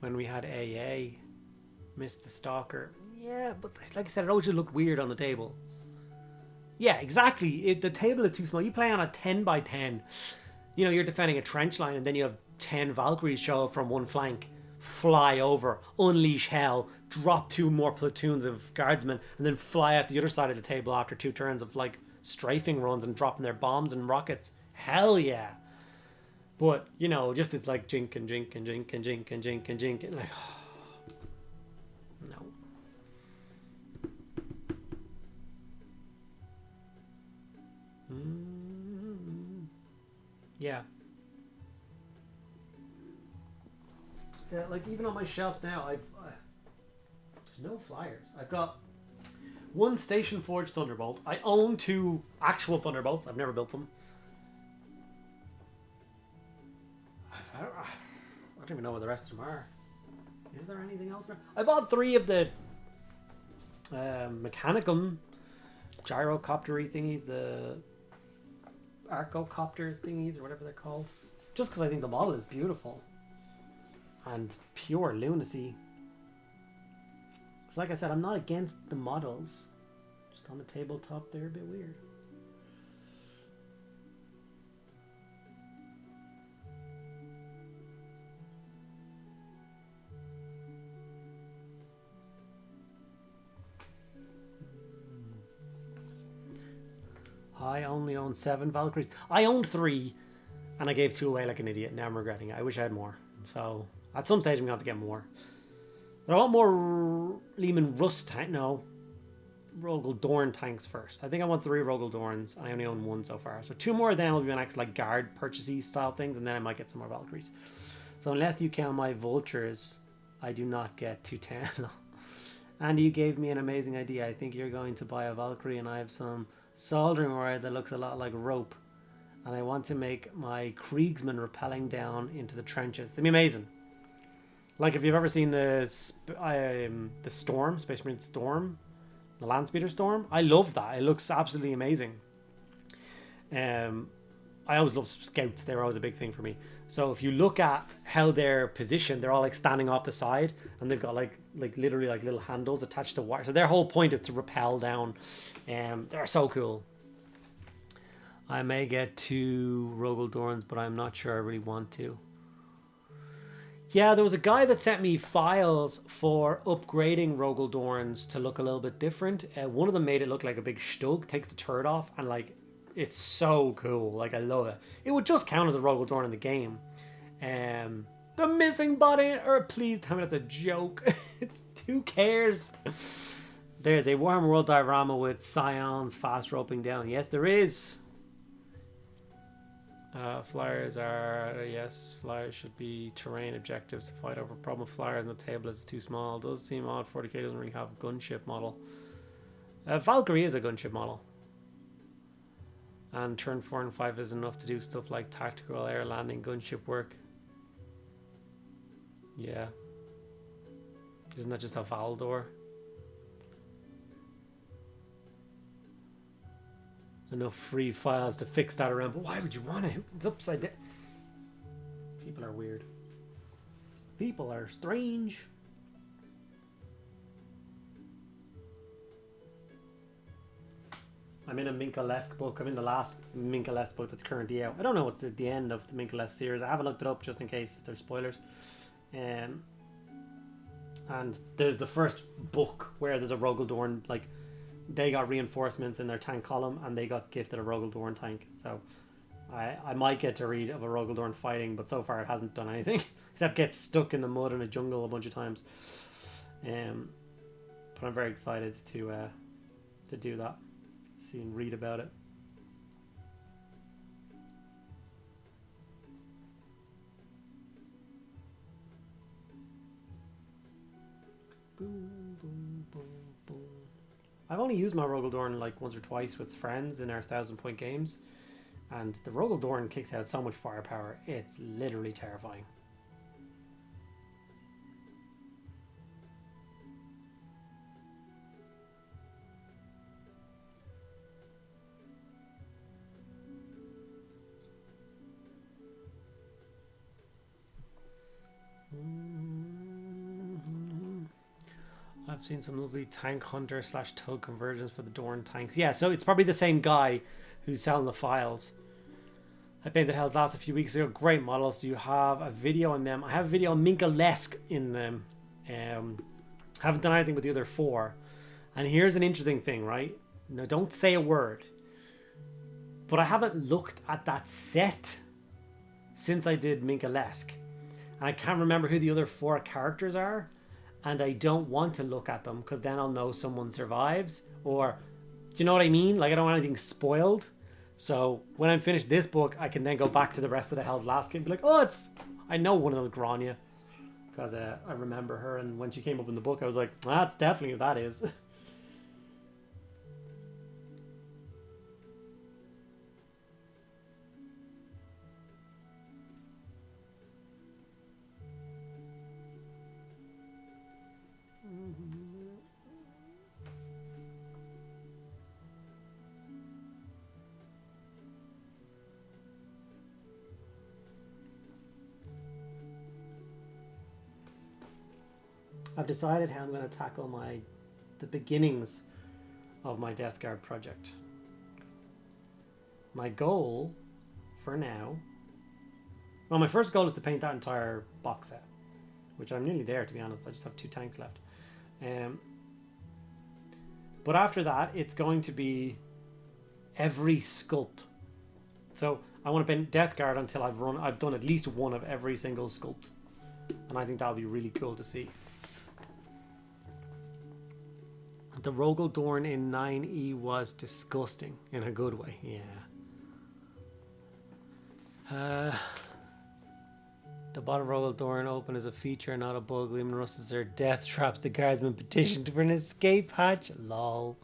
When we had AA, missed the stalker. Yeah, but like I said, it always just looked weird on the table. Yeah, exactly. The table is too small. You play on a 10 by 10. You know, you're defending a trench line, and then you have 10 Valkyries show up from one flank, fly over, unleash hell, drop 2 more platoons of guardsmen, and then fly off the other side of the table after 2 turns of like strafing runs and dropping their bombs and rockets. Hell yeah. But, you know, just it's like jink and jink and jink and jink and jink and jink. And like, no. Yeah. Yeah, like even on my shelves now, there's no flyers. I've got 1 Station Forge Thunderbolt. I own 2 actual Thunderbolts. I've never built them. I don't even know what the rest of them are. Is there anything else? I bought 3 of the Mechanicum gyrocoptery thingies, the Arcocopter thingies, or whatever they're called. Just because I think the model is beautiful. And pure lunacy. So like I said, I'm not against the models. Just on the tabletop, they're a bit weird. I only own 7 Valkyries. I owned 3, and I gave 2 away like an idiot. Now I'm regretting it. I wish I had more. So at some stage I'm going to have to get more. But I want more Lehman Rust tank. No, Rogel Dorn tanks first. I think I want 3 Rogel Dorns, and I only own 1 so far. So 2 more of them will be my next like guard purchasey style things, and then I might get some more Valkyries. So unless you count my vultures, I do not get 210. Andy, you gave me an amazing idea. I think you're going to buy a Valkyrie, and I have some soldering wire that looks a lot like rope, and I want to make my Kriegsmen rappelling down into the trenches. They'd be amazing. Like if you've ever seen the Storm, Space Marine Storm, the Landspeeder Storm, I love that. It looks absolutely amazing. I always love scouts. They were always a big thing for me. So if you look at how they're positioned, they're all like standing off the side, and they've got like literally like little handles attached to wire. So their whole point is to rappel down. They're so cool. I may get 2 Rogel Dorns, but I'm not sure I really want to. Yeah, there was a guy that sent me files for upgrading Rogel Dorns to look a little bit different. One of them made it look like a big stug, takes the turret off, and like it's so cool. Like I love it. It would just count as a Rogel Dorn in the game. The missing body, or please tell me that's a joke. It's who cares? There's a Warhammer World diorama with scions fast roping down. Yes, there is. Flyers are, yes, flyers should be terrain objectives to fight over. Problem with flyers on the table is too small. It does seem odd. 40k doesn't really have a gunship model. Valkyrie is a gunship model. And turn 4 and 5 is enough to do stuff like tactical air landing gunship work. Yeah. Isn't that just a Valdor? Enough free files to fix that around, but why would you want it? It's upside down. People are weird. People are strange. I'm in a Minka-esque book. I'm in the last Minka-esque book that's currently out. I don't know what's the end of the Minka-esque series. I haven't looked it up just in case there's spoilers. And there's the first book where there's a Rogel Dorn, like they got reinforcements in their tank column and they got gifted a Rogel Dorn tank. So I might get to read of a Rogel Dorn fighting, but so far it hasn't done anything except get stuck in the mud in a jungle a bunch of times. But I'm very excited to do that. See and read about it. Boom, boom, boom, boom. I've only used my Rogel Dorn like once or twice with friends in our 1,000-point games. And the Rogel Dorn kicks out so much firepower, it's literally terrifying. I've seen some lovely tank hunter / tug conversions for the Dorn tanks. Yeah, so it's probably the same guy who's selling the files. I painted Hell's Last a few weeks ago. Great models. Do you have a video on them? I have a video on Minka-lesque in them. Haven't done anything with the other 4. And here's an interesting thing, right? Now, don't say a word. But I haven't looked at that set since I did Minka-lesque. And I can't remember who the other 4 characters are. And I don't want to look at them because then I'll know someone survives. Or, do you know what I mean? Like, I don't want anything spoiled. So when I'm finished this book, I can then go back to the rest of the Hell's Last game and be like, oh, I know one of them is Grania. Because I remember her, and when she came up in the book, I was like, well, that's definitely who that is. I've decided how I'm going to tackle the beginnings of my Death Guard project. My goal for now, well, my first goal is to paint that entire box set, which I'm nearly there, to be honest. I just have 2 tanks left. But after that, it's going to be every sculpt. So I want to paint Death Guard until I've done at least one of every single sculpt, and I think that'll be really cool to see. The Rogel Dorn in 9E was disgusting in a good way. Yeah. The bottom Rogel Dorn open is a feature, not a bug. Lehman Russell's their death traps. The guardsman petitioned for an escape hatch. Lol.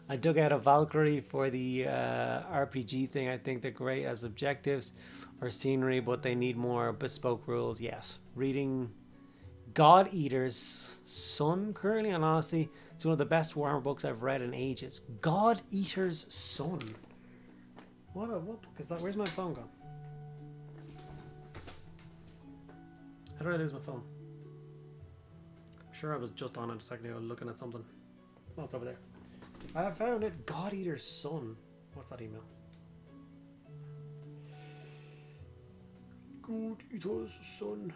I dug out a Valkyrie for the RPG thing. I think they're great as objectives or scenery, but they need more bespoke rules. Yes. Reading God Eater's Son currently, and honestly, it's one of the best Warhammer books I've read in ages. God Eater's Son. What book is that? Where's my phone gone? How did I lose my phone? I'm sure I was just on it a second ago looking at something. Oh, it's over there. I found it. God Eater's Son. What's that email? God Eater's Son.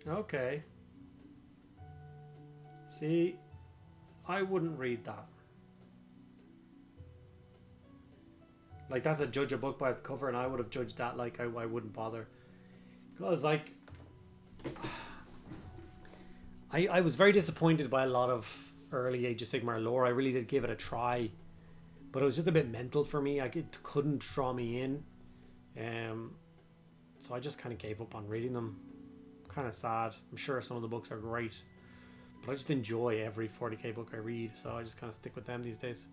Okay. See, I wouldn't read that. Like, that's a judge a book by its cover, and I would have judged that like I wouldn't bother. Because, like, I was very disappointed by a lot of early Age of Sigmar lore. I really did give it a try, but it was just a bit mental for me. It couldn't draw me in. So I just kind of gave up on reading them. Kind of sad. I'm sure some of the books are great, but I just enjoy every 40k book I read, so I just kind of stick with them these days.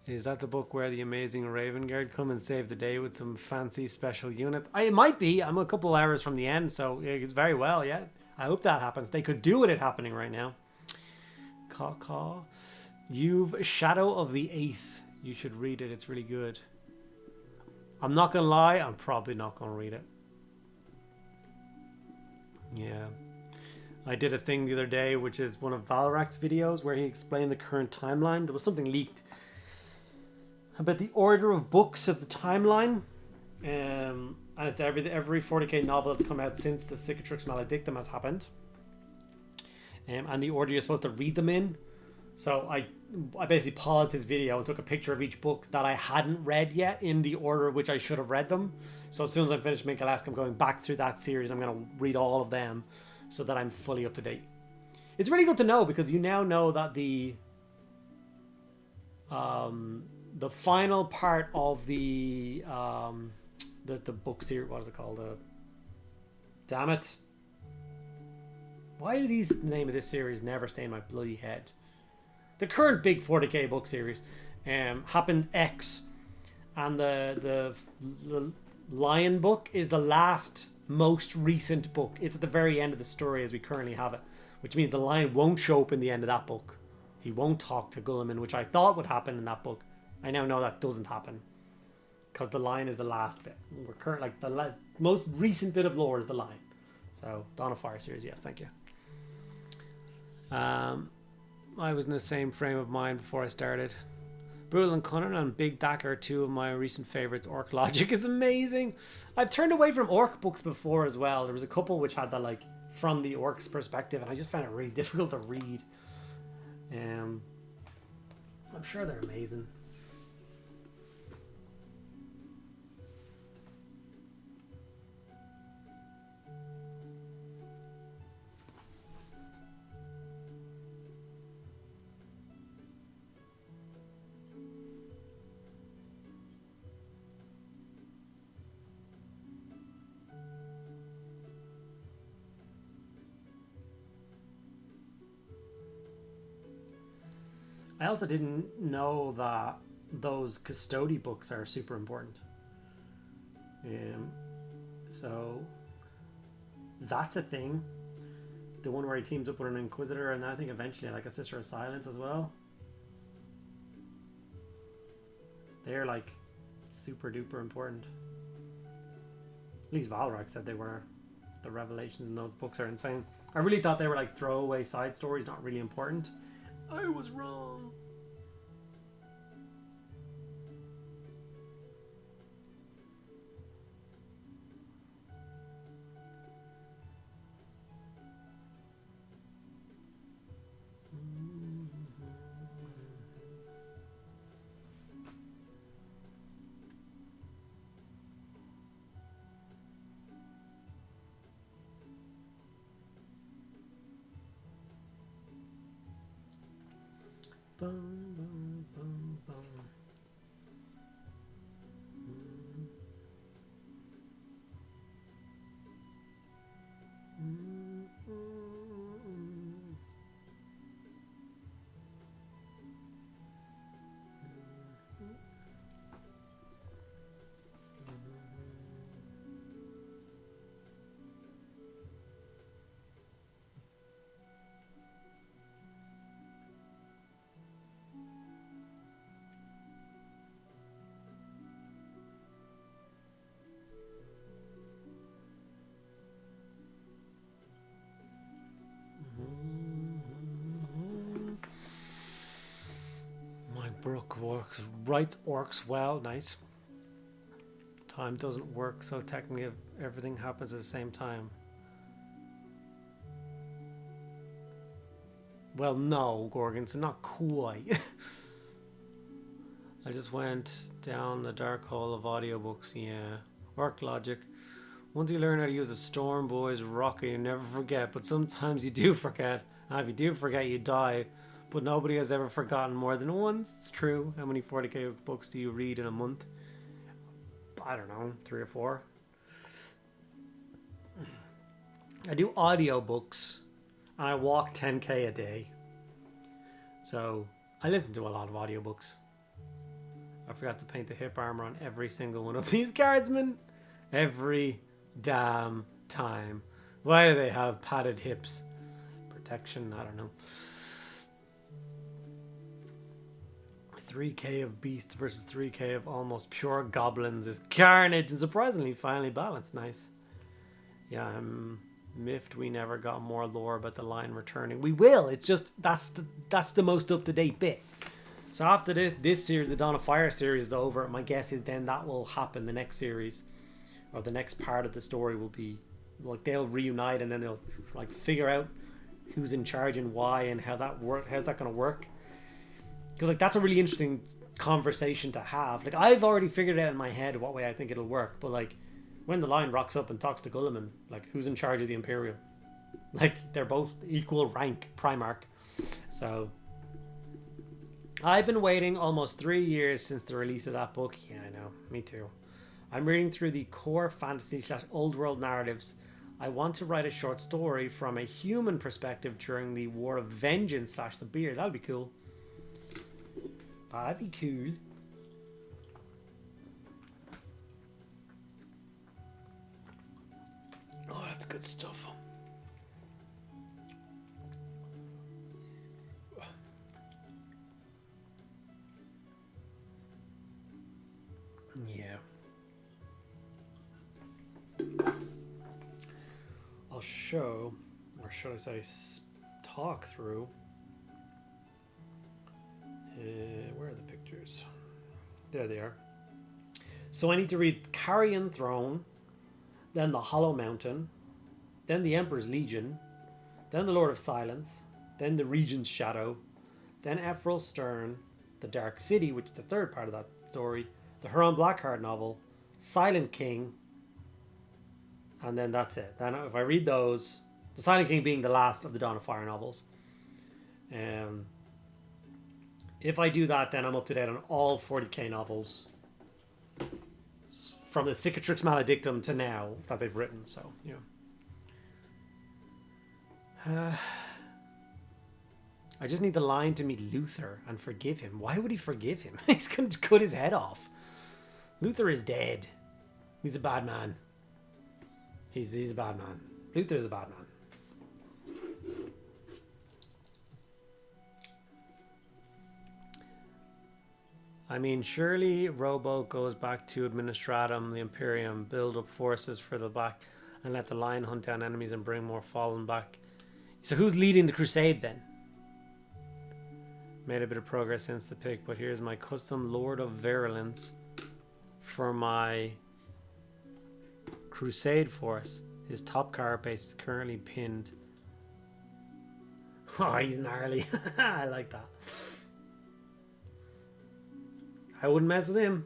Is that the book where the amazing Raven Guard come and save the day with some fancy special units? It might be. I'm a couple hours from the end, so it's very well, yeah. I hope that happens. They could do with it happening right now. Caw. You've Shadow of the Eighth. You should read it. It's really good. I'm not going to lie. I'm probably not going to read it. Yeah. I did a thing the other day, which is one of Valrak's videos, where he explained the current timeline. There was something leaked about the order of books of the timeline. And it's every 40k novel that's come out since the Cicatrix Maledictum has happened. And the order you're supposed to read them in. So I basically paused his video and took a picture of each book that I hadn't read yet in the order which I should have read them. So as soon as I finish Minka-lesque, I'm going back through that series. I'm going to read all of them so that I'm fully up to date. It's really good to know, because you now know that the the final part of the book series. What is it called? Damn it! Why do these name of this series never stay in my bloody head? The current big 40k book series happens X, and the Lion book is the last most recent book. It's at the very end of the story as we currently have it, which means the Lion won't show up in the end of that book. He won't talk to Gulliman, which I thought would happen in that book. I now know that doesn't happen because the Lion is the last bit. We're current like the most recent bit of lore is the Lion. So Dawn of Fire series, yes, thank you. I was in the same frame of mind before I started. Brutal and Cunning and Big Dacker are two of my recent favorites. Orc Logic is amazing. I've turned away from orc books before as well. There was a couple which had that like from the orcs perspective, and I just found it really difficult to read. I'm sure they're amazing. I also didn't know that those custody books are super important. So that's a thing. The one where he teams up with an Inquisitor, and I think eventually like a Sister of Silence as well. They're like super duper important. At least Valrak said they were. The revelations in those books are insane. I really thought they were like throwaway side stories, not really important. I was wrong. Bum, bum, bum, bum. My brook writes orcs well. Nice. Time doesn't work, so technically everything happens at the same time. Well, no, Gorgon, so not quite. I just went down the dark hole of audiobooks. Yeah. Orc Logic. Once you learn how to use a Storm Boy's rocket, you never forget, but sometimes you do forget. And if you do forget, you die. But nobody has ever forgotten more than once. It's true. How many 40k books do you read in a month? I don't know, 3 or 4. I do audiobooks and I walk 10k a day. So I listen to a lot of audiobooks. I forgot to paint the hip armor on every single one of these guardsmen. Every damn time. Why do they have padded hips? Protection? I don't know. 3k of beasts versus 3k of almost pure goblins is carnage and surprisingly finely balanced. Nice. Yeah, I'm miffed we never got more lore about the Lion returning. We will. It's just that's the most up-to-date bit. So after this series, the Dawn of Fire series is over, my guess is then that will happen. The next series or the next part of the story will be like they'll reunite and then they'll like figure out who's in charge and why and how that work. How's that going to work? Because like that's a really interesting conversation to have. Like I've already figured it out in my head what way I think it'll work, but like when the Lion rocks up and talks to Gulliman, like who's in charge of the Imperial? Like they're both equal rank Primarch, so I've been waiting almost 3 years since the release of that book. Yeah, I know. Me too. I'm reading through the core fantasy / old world narratives. I want to write a short story from a human perspective during the War of Vengeance / the Beard. That'd be cool. That'd be cool. Oh, that's good stuff. Yeah. I'll show, or should I say, talk through. Where are the pictures? There they are. So I need to read Carrion Throne, then the Hollow Mountain, then the Emperor's Legion, then the Lord of Silence, then the Regent's Shadow, then Ephraim Stern, the Dark City, which is the third part of that story, the Huron Blackheart novel, Silent King, and then that's it. Then if I read those, the Silent King being the last of the Dawn of Fire novels, if I do that, then I'm up to date on all 40k novels from the Cicatrix Maledictum to now that they've written. So yeah. I just need the line to meet Luther and forgive him. Why would he forgive him? He's going to cut his head off. Luther is dead. He's a bad man. He's a bad man. Luther's a bad man. I mean, surely Robo goes back to Administratum, the Imperium, build up forces for the back, and let the Lion hunt down enemies and bring more fallen back. So who's leading the crusade then? Made a bit of progress since the pick, but here's my custom Lord of Virulence for my crusade force. His top carapace is currently pinned. Oh, he's gnarly. I like that. I wouldn't mess with him.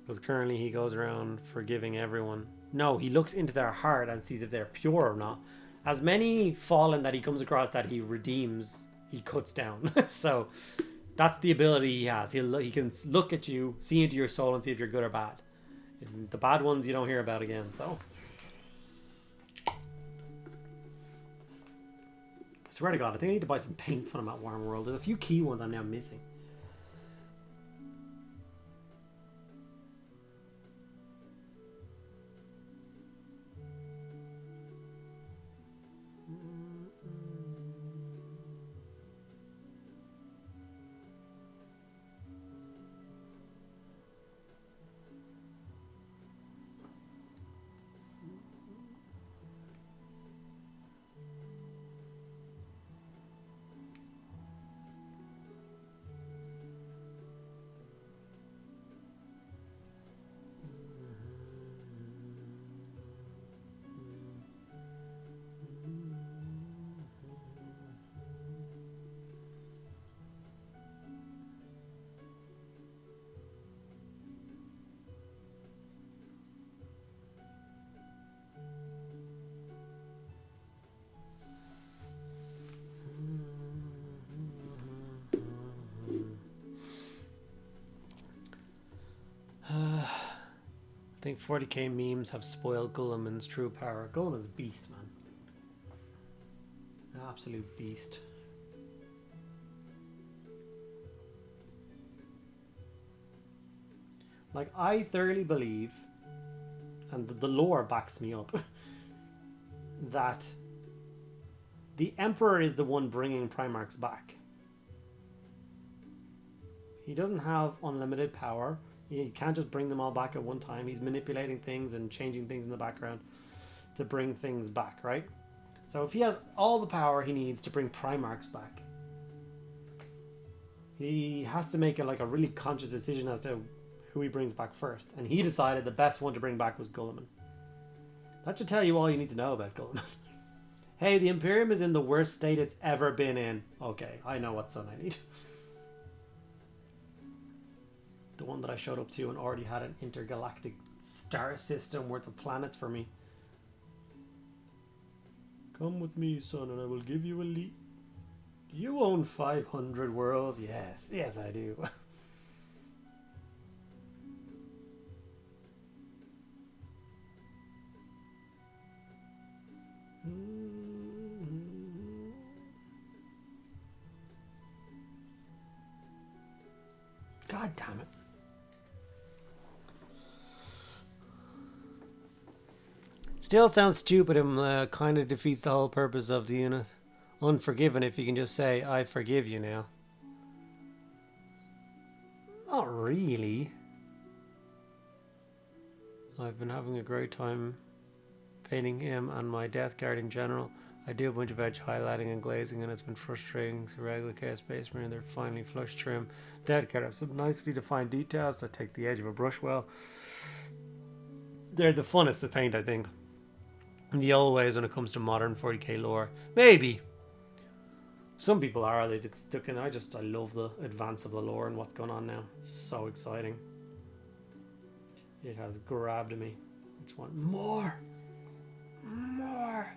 Because currently he goes around forgiving everyone. No, he looks into their heart and sees if they're pure or not. As many fallen that he comes across that he redeems, he cuts down. So that's the ability he has. He can look at you, see into your soul, and see if you're good or bad. And the bad ones you don't hear about again. So I swear to God, I think I need to buy some paints when I'm at Warm World. There's a few key ones I'm now missing. I think 40k memes have spoiled Gulliman's true power. Gulliman's a beast, man. An absolute beast. Like, I thoroughly believe, and the lore backs me up, that the Emperor is the one bringing Primarchs back. He doesn't have unlimited power. You can't just bring them all back at one time. He's manipulating things and changing things in the background to bring things back, right? So if he has all the power he needs to bring Primarchs back, he has to make a really conscious decision as to who he brings back first. And he decided the best one to bring back was Gulliman. That should tell you all you need to know about Gulliman. Hey, the Imperium is in the worst state it's ever been in. Okay, I know what son I need. The one that I showed up to and already had an intergalactic star system worth of planets for me. Come with me, son, and I will give you a lead. You own 500 worlds? Yes, yes I do. God damn it. Still sounds stupid and kind of defeats the whole purpose of the unit. Unforgiven if you can just say, I forgive you now. Not really. I've been having a great time painting him and my Death Guard in general. I do a bunch of edge highlighting and glazing and it's been frustrating to regular Chaos Space Marine. They're finally flush trim. Death Guard have some nicely defined details that take the edge of a brush well. They're the funnest to paint, I think. In the old ways when it comes to modern 40k lore. Maybe. Some people are, they just stuck in. I love the advance of the lore and what's going on now. It's so exciting. It has grabbed me. I just want more. More.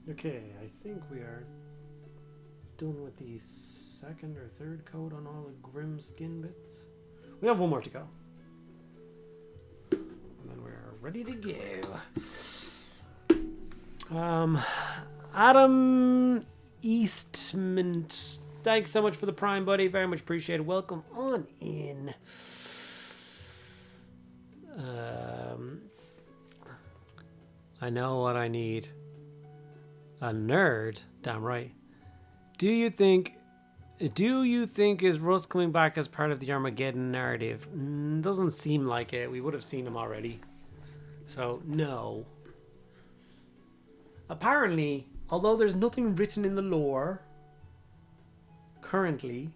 Okay, I think we are done with the second or third coat on all the grim skin bits. We have one more to go. And then we're ready to go. Adam Eastman, thanks so much for the Prime, buddy. Very much appreciated. Welcome on in. I know what I need. A nerd? Damn right. Do you think is Russ coming back as part of the Armageddon narrative? Doesn't seem like it. We would have seen him already. So, no. Apparently, although there's nothing written in the lore currently,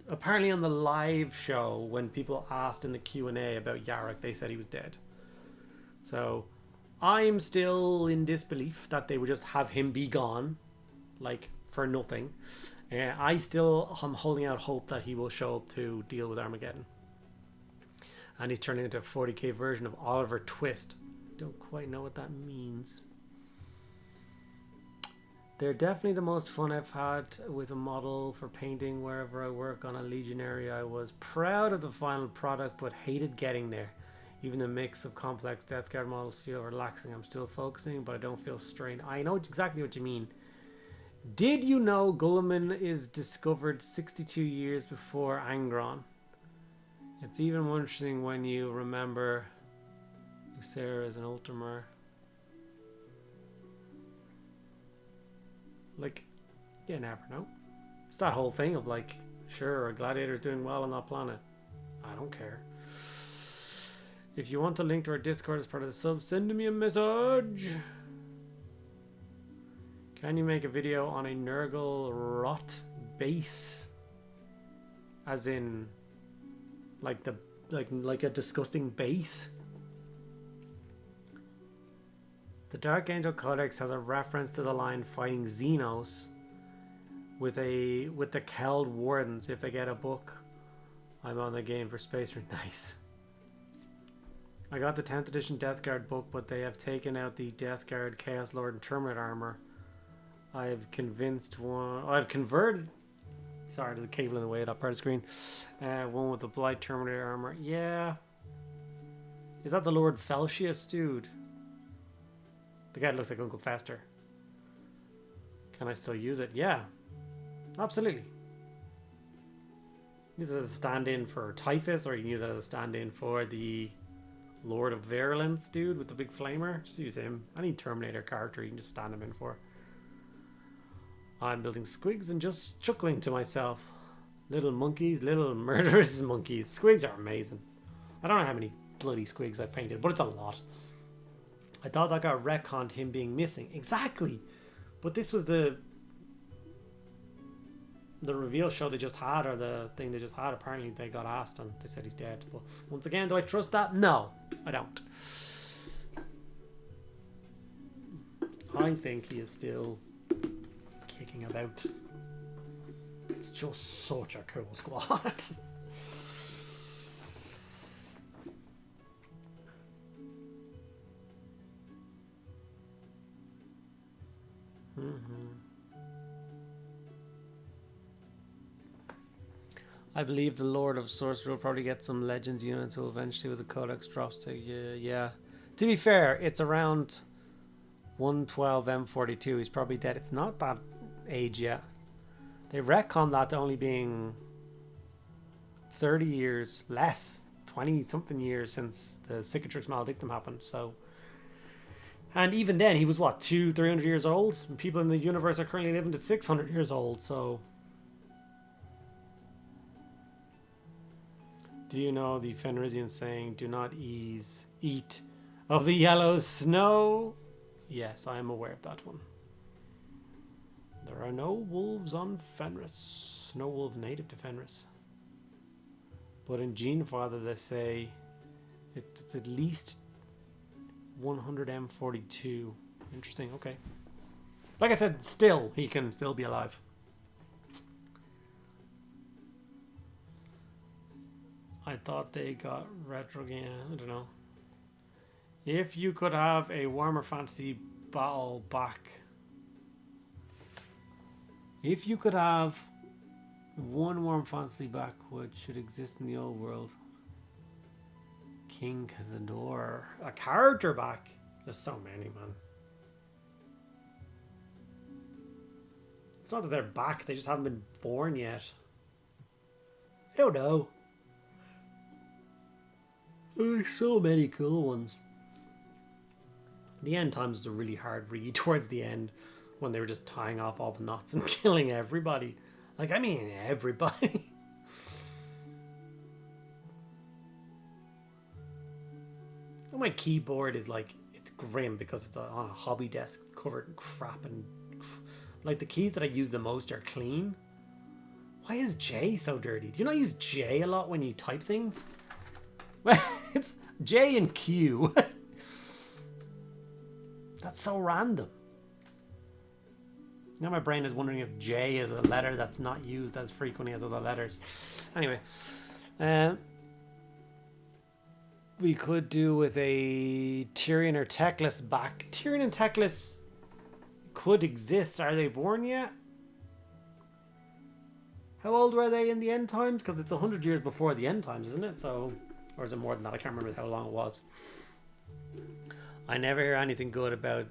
apparently on the live show when people asked in the Q&A about Yarrick, they said he was dead. So I'm still in disbelief that they would just have him be gone, like, for nothing. I still am holding out hope that he will show up to deal with Armageddon. And he's turning into a 40k version of Oliver Twist. Don't quite know what that means. They're definitely the most fun I've had with a model for painting wherever I work on a Legionary. I was proud of the final product but hated getting there. Even the mix of complex Death Guard models feel relaxing. I'm still focusing, but I don't feel strained. I know exactly what you mean. Did you know Gulliman is discovered 62 years before Angron? It's even more interesting when you remember Sarah as an Ultramar. Like, you never know. It's that whole thing of like, sure, a gladiator's doing well on that planet. I don't care. If you want a link to our Discord as part of the sub, send me a message. Can you make a video on a Nurgle rot base? As in, like like a disgusting base? The Dark Angel Codex has a reference to the line fighting Xenos with the Keld Wardens. If they get a book, I'm on the game for space. Nice. I got the 10th edition Death Guard book, but they have taken out the Death Guard Chaos Lord and Terminator armor. I've converted. Sorry, there's a cable in the way of that part of the screen. One with the Blight Terminator armor. Yeah. Is that the Lord Felcius dude? The guy that looks like Uncle Fester. Can I still use it? Yeah. Absolutely. Use it as a stand-in for Typhus, or you can use it as a stand-in for the Lord of Virulence dude with the big flamer. Just use him. Any Terminator character you can just stand him in for. I'm building squigs and just chuckling to myself. Little monkeys, little murderous monkeys. Squigs are amazing. I don't know how many bloody squigs I painted, but it's a lot. I thought that got retconned, him being missing. Exactly. But this was the reveal show they just had, or the thing they just had. Apparently they got asked and they said he's dead. But once again, do I trust that? No, I don't. I think he is still kicking about. It's just such a cool squad. I believe the Lord of Sorcery will probably get some Legends units who eventually, with the Codex drops to yeah. To be fair, it's around 112 M42. He's probably dead. It's not that age yet. They retconned that to only being 30 years less, 20 something years since the Cicatrix Maledictum happened. So, and even then, he was what, 200-300 years old. And people in the universe are currently living to 600 years old. So. Do you know the Fenrisian saying, do not eat of the yellow snow? Yes, I am aware of that one. There are no wolves on Fenris. No wolves native to Fenris. But in Genefather they say it's at least 100 M42. Interesting, okay. Like I said, still, he can still be alive. I thought they got retro game. I don't know. If you could have a Warhammer Fantasy battle back. If you could have one Warhammer Fantasy back which should exist in the old world. King Cazador. A character back. There's so many, man. It's not that they're back, they just haven't been born yet. I don't know. There's so many cool ones. The end times was a really hard read towards the end when they were just tying off all the knots and killing everybody. Like, I mean, everybody. My keyboard is like, it's grim because it's on a hobby desk. It's covered in crap and like the keys that I use the most are clean. Why is J so dirty? Do you not use J a lot when you type things? It's J and Q. That's so random. Now my brain is wondering if J is a letter that's not used as frequently as other letters. Anyway, we could do with a Tyrion or Teclis back. Tyrion and Teclis could exist. Are they born yet? How old were they in the end times? Because it's 100 years before the end times, isn't it? So, or is it more than that? I can't remember how long it was. I never hear anything good about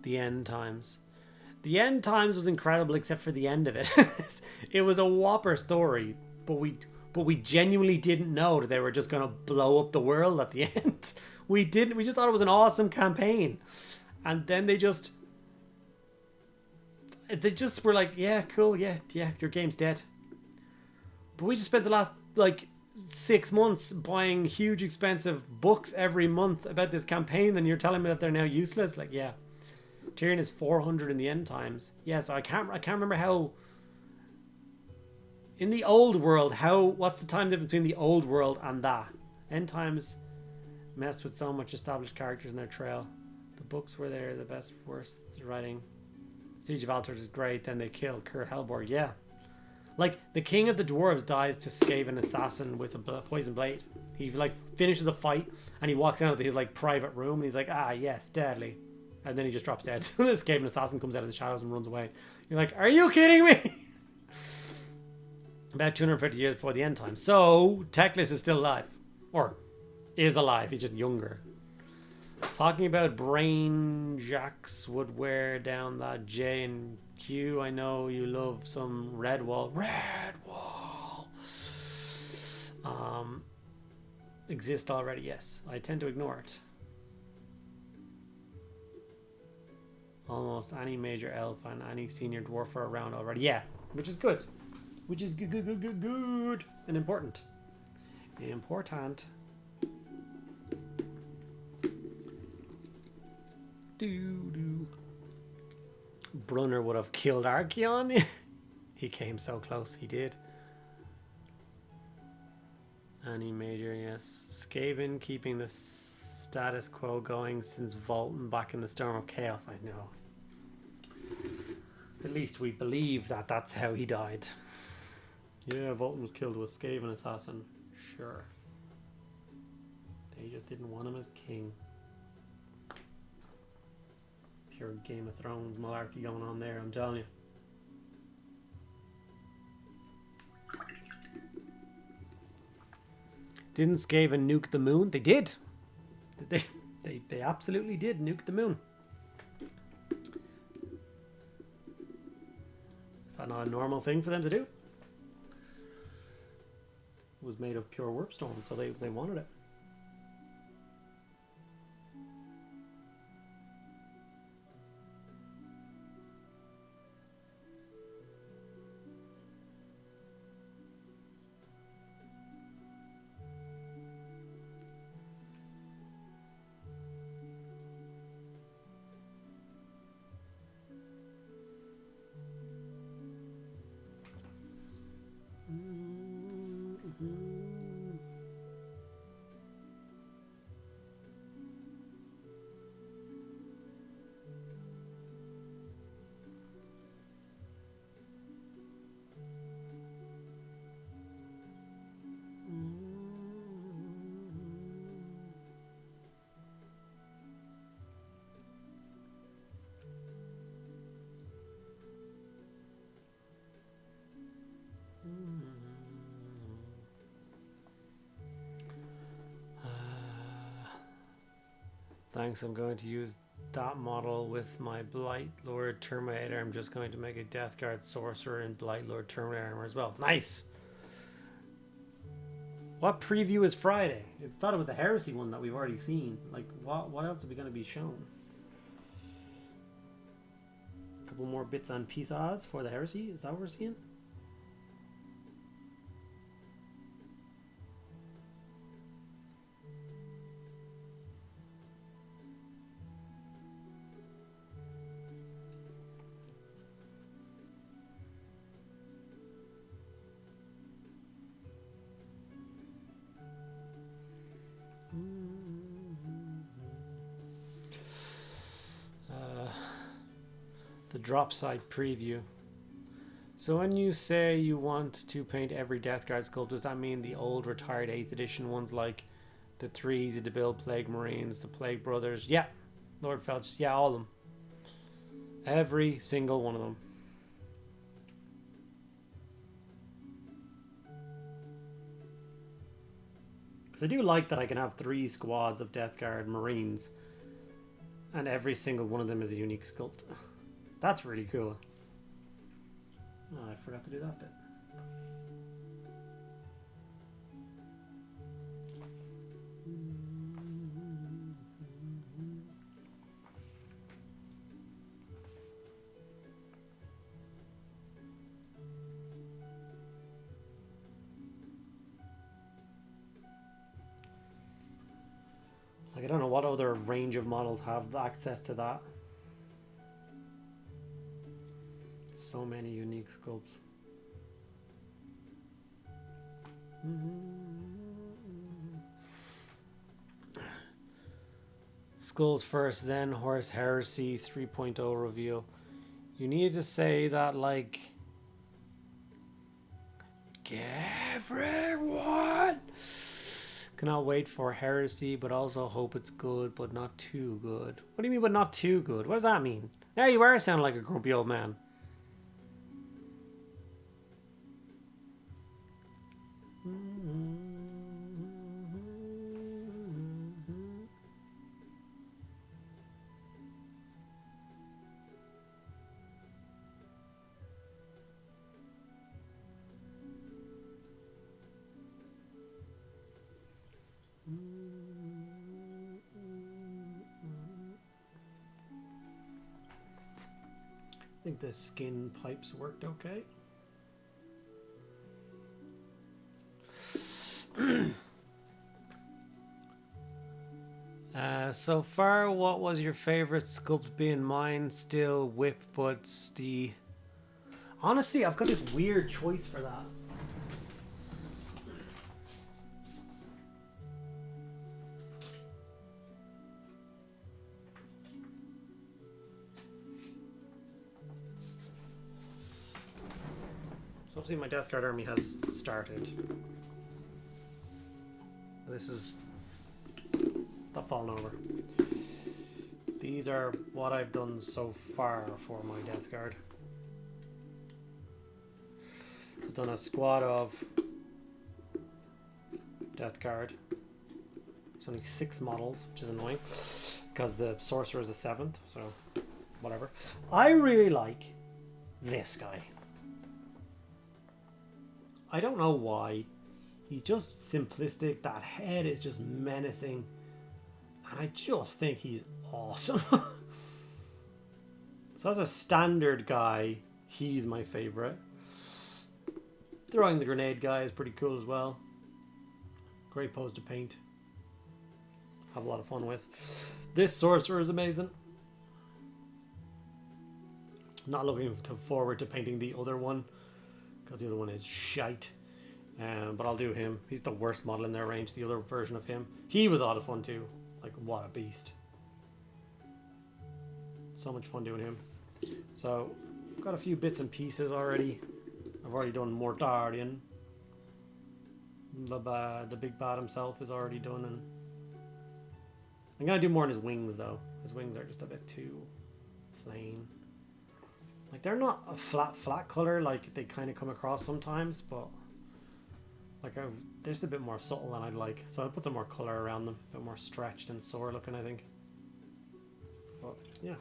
the end times. The end times was incredible except for the end of it. It was a whopper story, but we genuinely didn't know that they were just going to blow up the world at the end. We just thought it was an awesome campaign. And then they just were like, yeah, cool, yeah, your game's dead. But we just spent the last, 6 months buying huge expensive books every month about this campaign, and you're telling me that they're now useless? Like, yeah. Tyrion is 400 in the end times. Yes, I can't remember how in the old world, what's the time difference between the old world and that? End times messed with so much established characters in their trail. The books were there, the best, worst writing. Siege of Altars is great. Then they kill Kurt Helborg. Yeah. Like, the king of the dwarves dies to scathe an assassin with a poison blade. He, like, finishes a fight, and he walks out of his, like, private room, and he's like, ah, yes, deadly. And then he just drops dead. This Skaven assassin comes out of the shadows and runs away. You're like, are you kidding me? About 250 years before the end time. So, Teclis is still alive. Or, is alive. He's just younger. Talking about brain jacks would wear down that J and Q. I know you love some Redwall. Redwall! Exist already, yes. I tend to ignore it. Almost any major elf and any senior dwarf are around already. Yeah, which is good. Which is good. And important. Important. Brunner would have killed Archeon. He came so close, he did. Any major, yes. Skaven keeping the status quo going since Volton back in the Storm of Chaos. I know. At least we believe that that's how he died. Yeah, Volton was killed with a Skaven assassin. Sure. They just didn't want him as king. Pure Game of Thrones malarkey going on there, I'm telling you. Didn't Skaven nuke the moon? They did. They absolutely did nuke the moon. Is that not a normal thing for them to do? It was made of pure warpstone, so they wanted it. Thanks, I'm going to use that model with my Blight Lord Terminator. I'm just going to make a Death Guard Sorcerer in Blight Lord Terminator armor as well. Nice! What preview is Friday? I thought it was the Heresy one that we've already seen. Like, what else are we going to be shown? A couple more bits on Pisces for the Heresy? Is that what we're seeing? The drop side preview. So when you say you want to paint every Death Guard sculpt, does that mean the old retired 8th edition ones like the 3 easy to build Plague Marines, the Plague Brothers? Yeah. Lord Felch, yeah, all of them. Every single one of them. Because I do like that I can have 3 squads of Death Guard Marines and every single one of them is a unique sculpt. That's really cool. Oh, I forgot to do that bit. Like, I don't know what other range of models have access to that. So many unique sculpts. Skulls first, then Horse Heresy 3.0 reveal. You need to say that like everyone cannot wait for Heresy, but also hope it's good, but not too good. What do you mean, but not too good? What does that mean? Yeah, you are sounding like a grumpy old man. I think the skin pipes worked okay. So far, what was your favorite sculpt being? Mine still whip, but the... Honestly, I've got this weird choice for that. So obviously my Death Guard army has started. This is... Stop falling over. These are what I've done so far for my Death Guard. I've done a squad of Death Guard. There's only 6 models, which is annoying because the Sorcerer is the 7th, so whatever. I really like this guy. I don't know why. He's just simplistic. That head is just menacing. And I just think he's awesome. So as a standard guy, he's my favorite. Throwing the grenade guy is pretty cool as well. Great pose to paint. Have a lot of fun with. This sorcerer is amazing. Not looking forward to painting the other one, because the other one is shite. But I'll do him. He's the worst model in their range, the other version of him. He was a lot of fun too. Like, what a beast. So much fun doing him. So, got a few bits and pieces already. I've already done Mortarion. The big bad himself is already done. And I'm going to do more on his wings, though. His wings are just a bit too plain. Like, they're not a flat color like they kind of come across sometimes, but like they're just a bit more subtle than I'd like. So I put some more color around them, a bit more stretched and sore looking, I think. But yeah,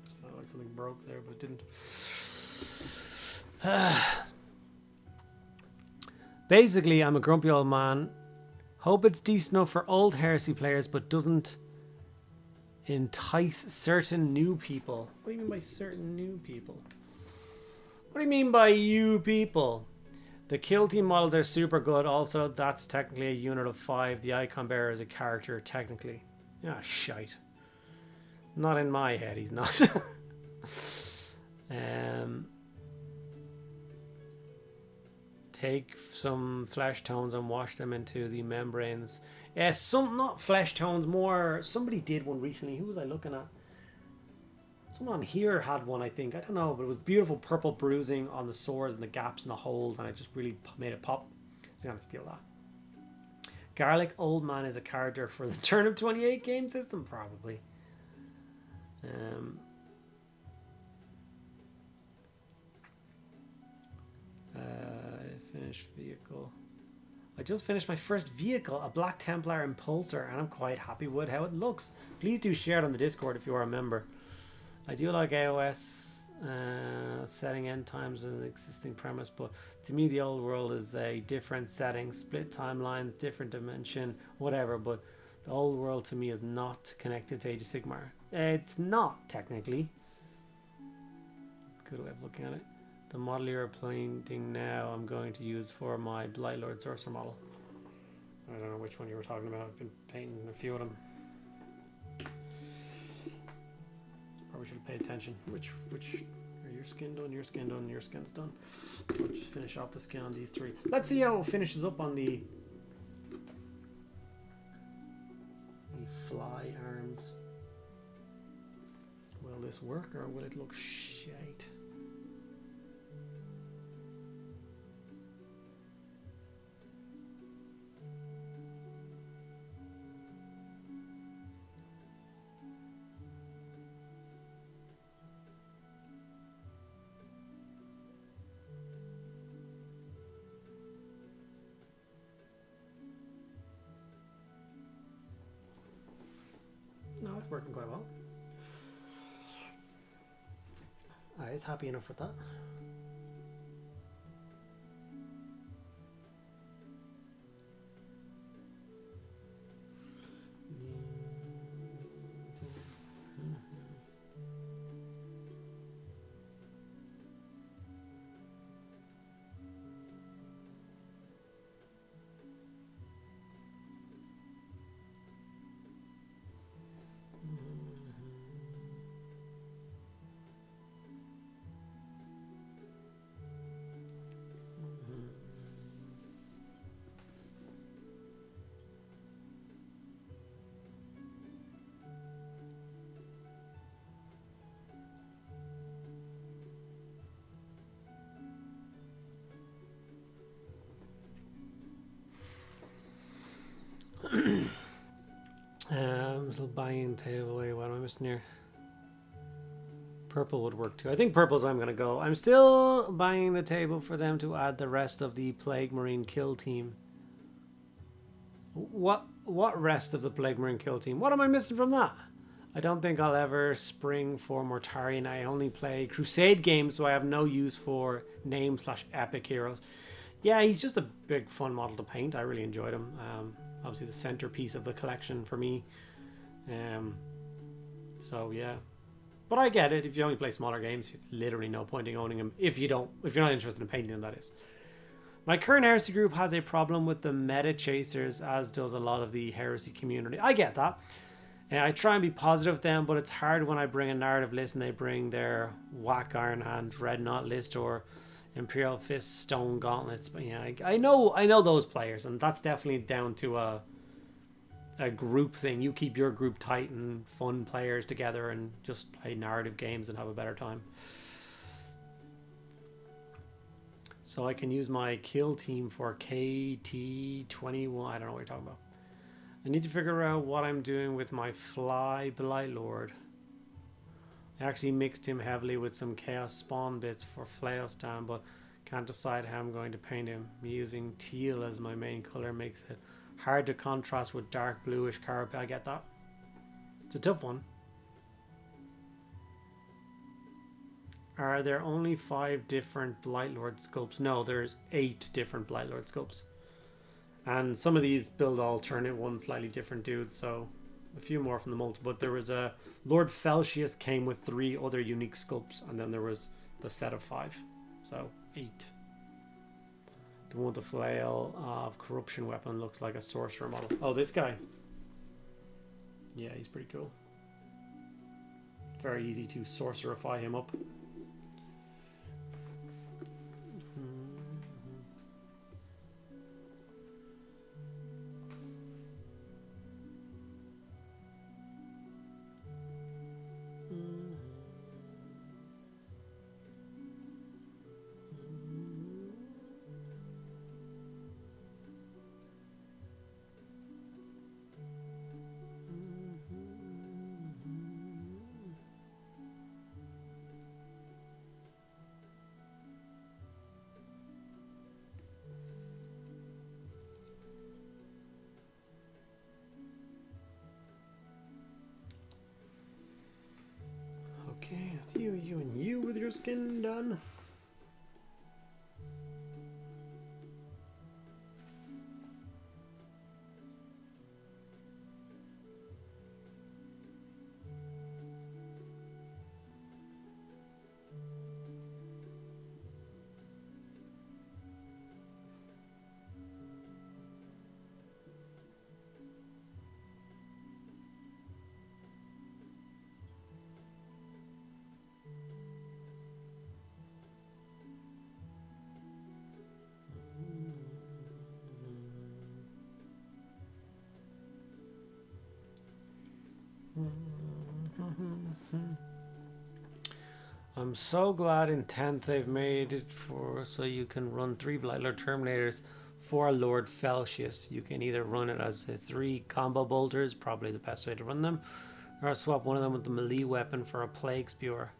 sounded like something broke there, but it didn't. Basically, I'm a grumpy old man. Hope it's decent enough for old Heresy players, but doesn't entice certain new people. What do you mean by certain new people? What do you mean by you people? The kill team models are super good. Also, that's technically a unit of 5. The icon bearer is a character, technically. Ah, shite. Not in my head, he's not. Take some flesh tones and wash them into the membranes. Some, not flesh tones, more... Somebody did one recently. Who was I looking at? Someone here had one, I think. I don't know, but it was beautiful purple bruising on the sores and the gaps and the holes, and it just really made it pop. So I'm going to steal that. Garlic Old Man is a character for the Turn of 28 game system, probably. Finished vehicle. I just finished my first vehicle, a Black Templar Impulsor, and I'm quite happy with how it looks. Please do share it on the Discord if you are a member. I do like AOS setting end times in an existing premise, but to me the old world is a different setting, split timelines, different dimension, whatever, but the old world to me is not connected to Age of Sigmar. It's not, technically. Good way of looking at it. The model you're painting now I'm going to use for my Blightlord Sorcerer model. I don't know which one you were talking about. I've been painting a few of them. Probably should have paid attention. Which are your skin done? Your skin done? Your skin's done. I'll just finish off the skin on these 3. Let's see how it finishes up on the fly arms. this work or will it look shite? No, it's working quite well. I was happy enough with that. Little buying table. Wait, what am I missing here? Purple would work too. I think purple's where I'm gonna go. I'm still buying the table for them to add the rest of the Plague Marine kill team. What rest of the Plague Marine kill team? What am I missing from that? I don't think I'll ever spring for Mortarion. I only play Crusade games, so I have no use for name/epic heroes. Yeah, he's just a big fun model to paint. I really enjoyed him. Obviously the centerpiece of the collection for me. So yeah, but I get it. If you only play smaller games, it's literally no point in owning him if you're not interested in painting them, that is. My current heresy group has a problem with the meta chasers, as does a lot of the heresy community. I get that. I try and be positive with them, but it's hard when I bring a narrative list and they bring their Whack Iron Hand Dreadnought list or Imperial Fist Stone Gauntlets. But yeah, I know those players, and that's definitely down to a group thing. You keep your group tight and fun players together and just play narrative games and have a better time. So I can use my kill team for KT21. I don't know what you're talking about. I need to figure out what I'm doing with my Fly Blight Lord. I actually mixed him heavily with some Chaos Spawn bits for Flail Stand, but can't decide how I'm going to paint him. Using teal as my main color makes it hard to contrast with dark bluish carapace. I get that. It's a tough one. Are there only 5 different Blightlord sculpts? No, there's 8 different Blightlord sculpts. And some of these build alternate ones, slightly different dudes, so a few more from the multi. But there was a Lord Felsius came with 3 other unique sculpts, and then there was the set of 5. So 8. The one with the flail of corruption weapon looks like a sorcerer model. Oh, this guy. Yeah, he's pretty cool. Very easy to sorcerify him up. Okay, that's you and you with your skin done. I'm so glad in 10th they've made it for so you can run 3 Blightlord Terminators for Lord Felcius. You can either run it as 3 combo bolters, probably the best way to run them, or swap one of them with the melee weapon for a Plague Spewer.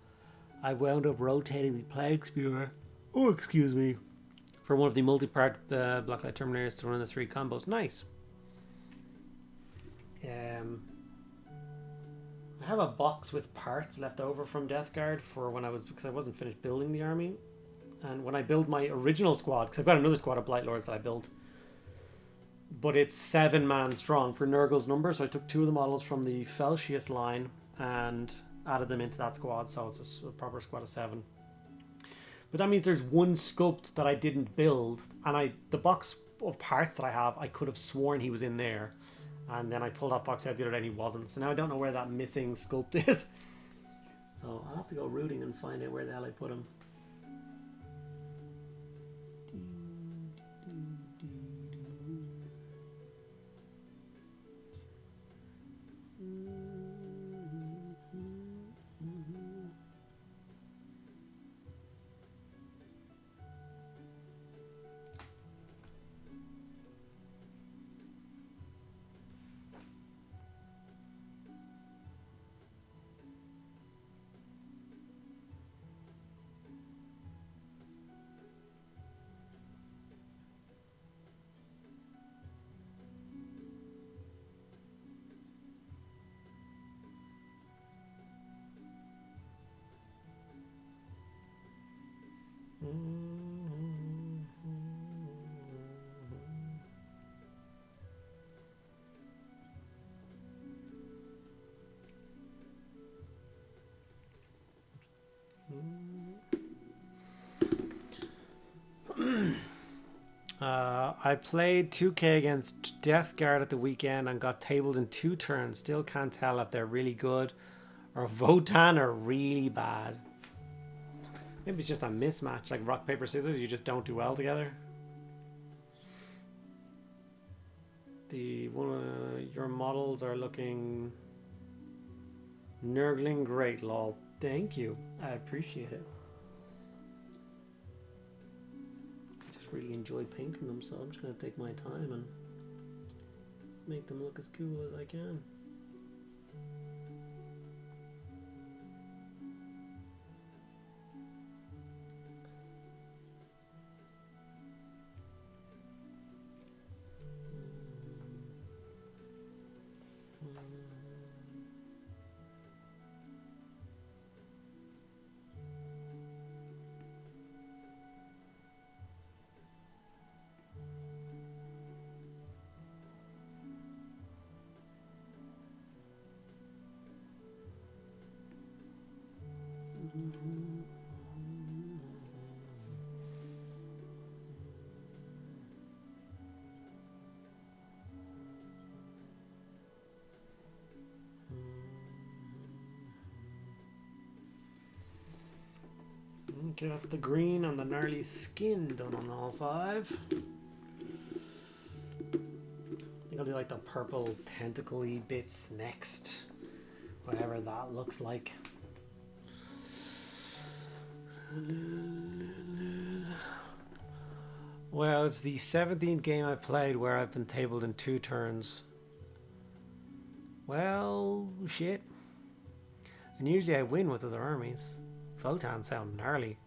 I wound up rotating the Plague Spewer, oh excuse me, for one of the multi-part Blacklight Terminators to run the 3 combos. Nice. I have a box with parts left over from Death Guard for when because I wasn't finished building the army. And when I build my original squad, because I've got another squad of Blight Lords that I built, but it's 7 man strong for Nurgle's number, so I took 2 of the models from the Felcius line and added them into that squad, so it's a proper squad of 7. But that means there's one sculpt that I didn't build, and the box of parts that I have, I could have sworn he was in there. And then I pulled that box out the other day and he wasn't. So now I don't know where that missing sculpt is. So I'll have to go rooting and find out where the hell I put him. I played 2K against Death Guard at the weekend and got tabled in 2 turns. Still can't tell if they're really good or Votan are really bad. Maybe it's just a mismatch, like rock, paper, scissors. You just don't do well together. Your models are looking nurgling great, lol. Thank you. I appreciate it. Really enjoyed painting them, so I'm just going to take my time and make them look as cool as I can. Okay, that's the green on the gnarly skin done on all 5. I think I'll do like the purple tentacle-y bits next. Whatever that looks like. Well, it's the 17th game I've played where I've been tabled in 2 turns. Well, shit. And usually I win with other armies. Photon sound gnarly.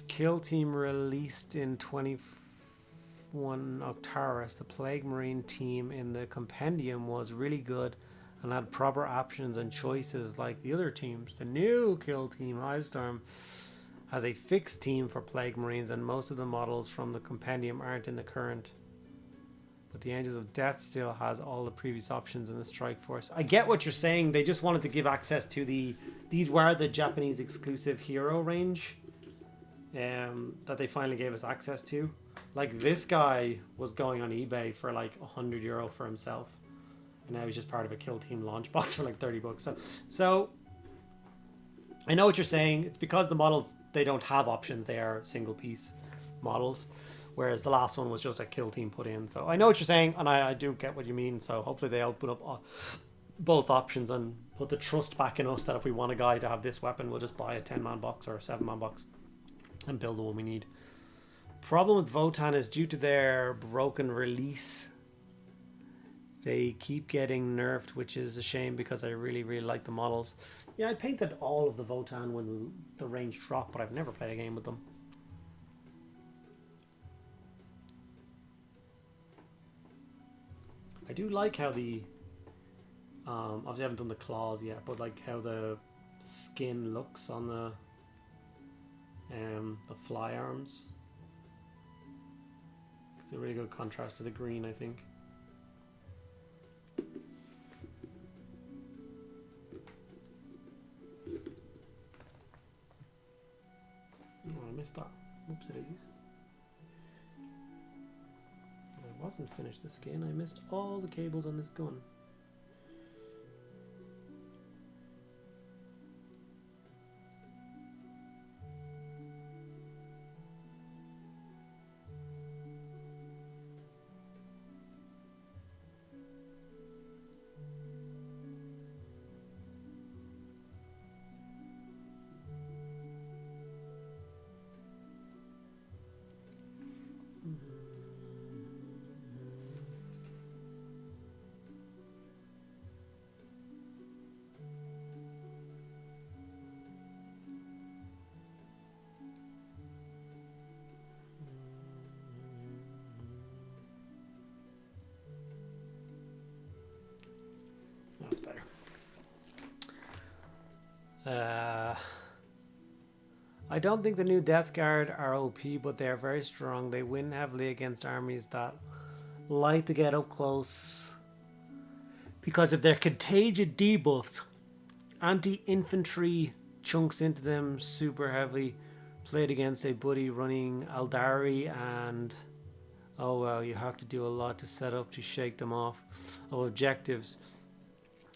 Kill Team released in 21 Octaris. The Plague Marine team in the compendium was really good and had proper options and choices like the other teams. The new Kill Team Hivestorm has a fixed team for Plague Marines, and most of the models from the compendium aren't in the current. But the Angels of Death still has all the previous options in the Strike Force. I get what you're saying. They just wanted to give access to these were the Japanese exclusive hero range that they finally gave us access to. Like, this guy was going on eBay for like €100 for himself, and now he's just part of a Kill Team launch box for like $30. So I know what you're saying. It's because the models, they don't have options. They are single piece models, whereas the last one was just a Kill Team put in. So I know what you're saying, and I do get what you mean. So hopefully they open up both options, and put the trust back in us that if we want a guy to have this weapon, we'll just buy a 10-man box or a 7-man box and build the one we need. Problem with Votan is due to their broken release, they keep getting nerfed, which is a shame because I really, really like the models. Yeah, I painted all of the Votan when the range dropped, but I've never played a game with them. I do like how the obviously I haven't done the claws yet, but like how the skin looks on the fly arms. It's a really good contrast to the green, I think. Oh, I missed that. Oops, it is. I wasn't finished the skin. I missed all the cables on this gun. That's better. I don't think the new Death Guard are OP, but they are very strong. They win heavily against armies that like to get up close because of their contagion debuffs. Anti-infantry chunks into them super heavy. Played against a buddy running Aldari, and oh well, you have to do a lot to set up to shake them off of objectives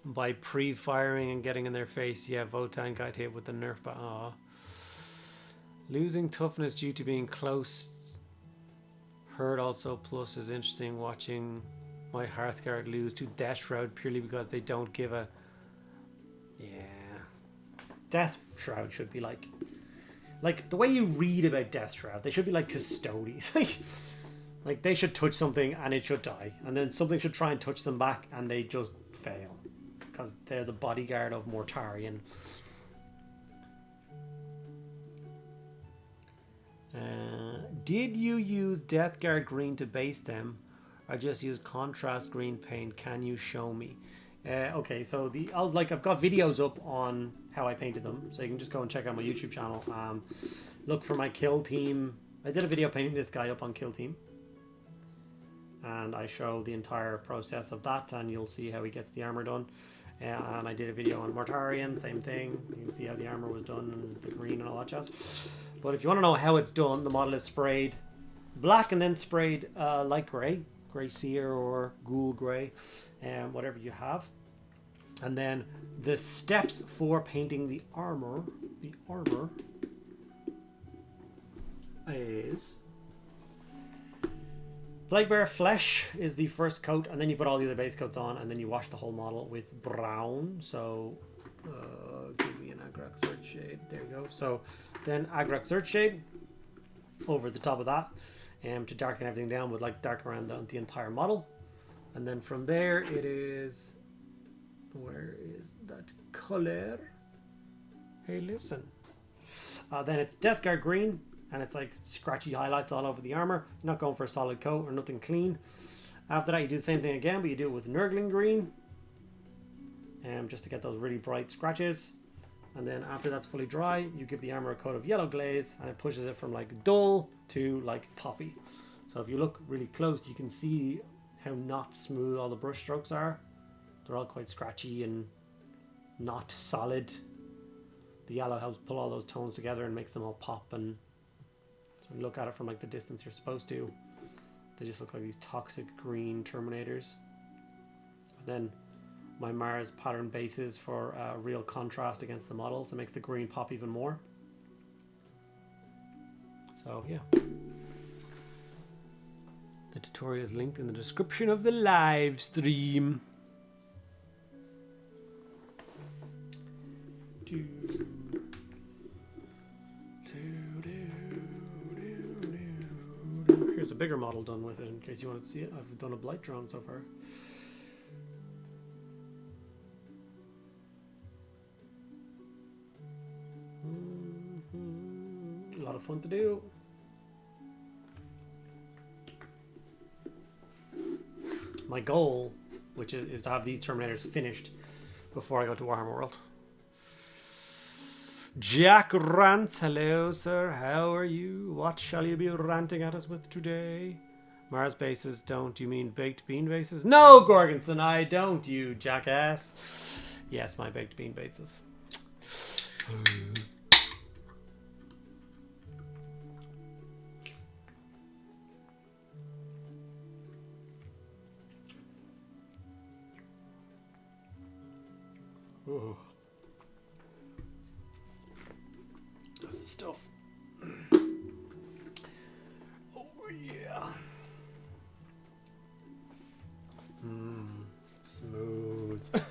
by pre-firing and getting in their face. Yeah, Votan got hit with the nerf, but losing toughness due to being close. Hurt also plus is interesting, watching my Hearthguard lose to Death Shroud purely because they don't give a... Yeah. Death Shroud should be like the way you read about Death Shroud, they should be like custodies. Like they should touch something and it should die, and then something should try and touch them back and they just fail because they're the bodyguard of Mortarion. Did you use Death Guard green to base them, or just use contrast green paint? Can you show me? Okay, so I've got videos up on how I painted them, so you can just go and check out my YouTube channel. Look for my Kill Team. I did a video painting this guy up on Kill Team, and I show the entire process of that, and you'll see how he gets the armor done. And I did a video on Mortarion, same thing. You can see how the armor was done and the green and all that jazz. But if you want to know how it's done, the model is sprayed black and then sprayed light grey, grey seer or ghoul grey, whatever you have. And then the steps for painting the armor is Plaguebear Flesh is the first coat, and then you put all the other base coats on, and then you wash the whole model with brown. So give me an Agrok Search Shade. There you go. So then Agrok Search Shade over the top of that, to darken everything down with like dark around the entire model. And then from there it is, where is that color? Hey, listen. Then it's Death Guard Green, and it's like scratchy highlights all over the armor. You're not going for a solid coat or nothing clean. After that, you do the same thing again, but you do it with Nurgling Green, just to get those really bright scratches. And then after that's fully dry, you give the armor a coat of yellow glaze, and it pushes it from like dull to like poppy. So if you look really close, you can see how not smooth all the brush strokes are. They're all quite scratchy and not solid. The yellow helps pull all those tones together and makes them all pop. And so when you look at it from like the distance you're supposed to, they just look like these toxic green Terminators. And then my Mars pattern bases for real contrast against the model, so it makes the green pop even more. So yeah, the tutorial is linked in the description of the live stream. Here's a bigger model done with it in case you want to see it. I've done a blight drone so far. A lot of fun to do. My goal, which is to have these Terminators finished before I go to Warhammer World. Jack Rants, hello sir, how are you? What shall you be ranting at us with today? Mars bases, don't you mean baked bean bases? No, Gorgonson, I don't, you jackass. Yes, my baked bean bases. Ooh. That's the stuff. Oh yeah. Smooth.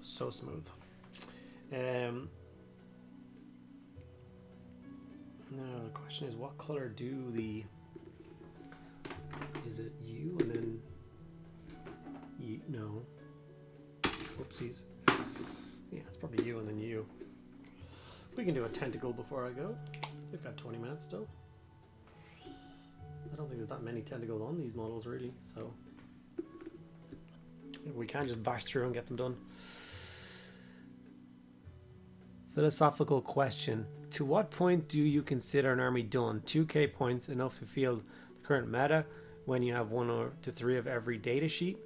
So smooth. Now the question is, what color do the? Is it you and then you? No. Whoopsies. Yeah, it's probably you and then you. We can do a tentacle before I go. We've got 20 minutes still. I don't think there's that many tentacles on these models really, so we can just bash through and get them done. Philosophical question. To what point do you consider an army done? 2k points enough to feel the current meta when you have 1 or 3 of every data sheet?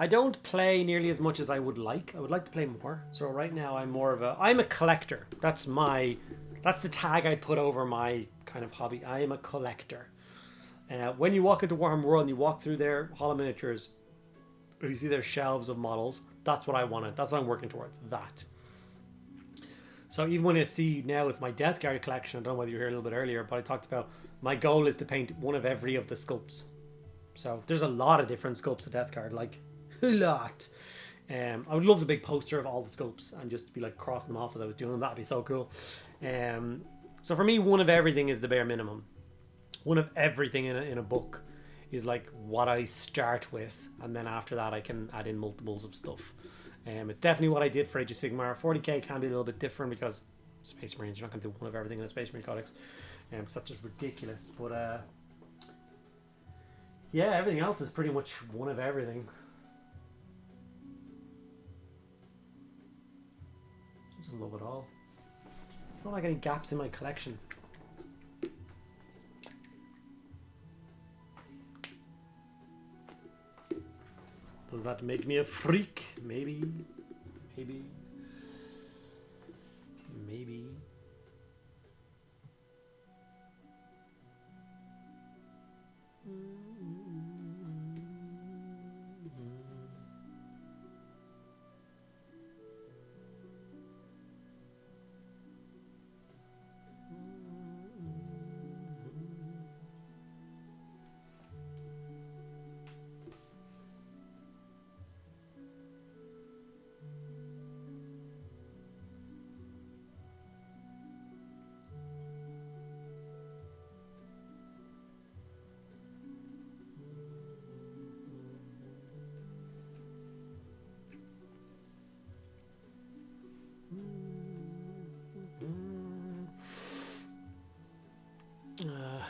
I don't play nearly as much as I would like. I would like to play more. So right now I'm a collector. That's the tag I put over my kind of hobby. I am a collector. When you walk into Warhammer World and you walk through their holo miniatures, you see their shelves of models. That's what I wanted. That's what I'm working towards. That. So even when I see now with my Death Guard collection, I don't know whether you were here a little bit earlier, but I talked about my goal is to paint one of every of the sculpts. So there's a lot of different sculpts of Death Guard, like a lot. I would love the big poster of all the sculpts and just be like crossing them off as I was doing them. That'd be so cool. So for me, one of everything is the bare minimum. One of everything in a book is like what I start with, and then after that I can add in multiples of stuff. It's definitely what I did for Age of Sigmar. 40k can be a little bit different because Space Marines, you're not going to do one of everything in a Space Marine Codex. So that's just ridiculous. But yeah, everything else is pretty much one of everything. Just love it all. I don't like any gaps in my collection. Does that make me a freak? Maybe. Maybe. Maybe.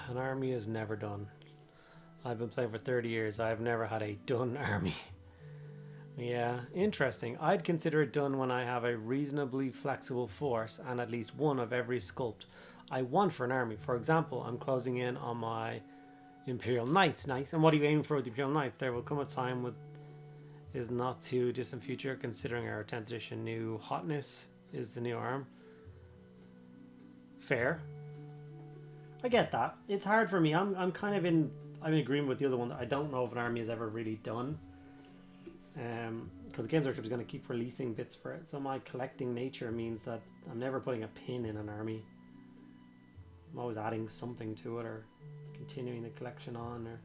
An army is never done. I've been playing for 30 years. I've never had a done army. Yeah, interesting. I'd consider it done when I have a reasonably flexible force and at least one of every sculpt I want for an army. For example, I'm closing in on my Imperial Knights. Nice. And what are you aiming for with the Imperial Knights? There will come a time with is not too distant future, considering our 10th edition new hotness is the new arm. Fair. I get that. It's hard for me. I'm kind of in agreement with the other one that I don't know if an army is ever really done. Because Games Workshop is going to keep releasing bits for it. So my collecting nature means that I'm never putting a pin in an army. I'm always adding something to it or continuing the collection on or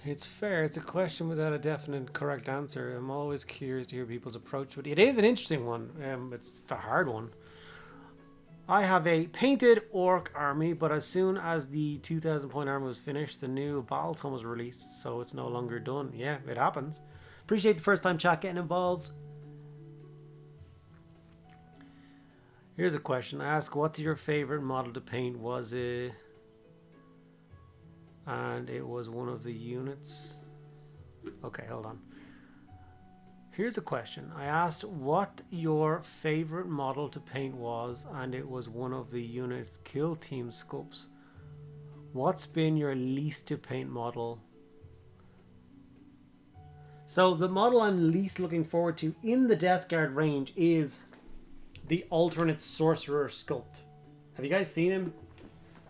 It's fair. It's a question without a definite correct answer. I'm always curious to hear people's approach, but it is an interesting one. It's a hard one. I have a painted orc army, but as soon as the 2,000 point army was finished, the new battle tome was released, so it's no longer done. Yeah, it happens. Appreciate the first time chat getting involved. Here's a question. I ask, what's your favorite model to paint? Was it... And it was one of the units. Okay, hold on. Here's a question. I asked what your favorite model to paint was, and it was one of the unit kill team sculpts. What's been your least to paint model? So the model I'm least looking forward to in the Death Guard range is the alternate sorcerer sculpt. Have you guys seen him?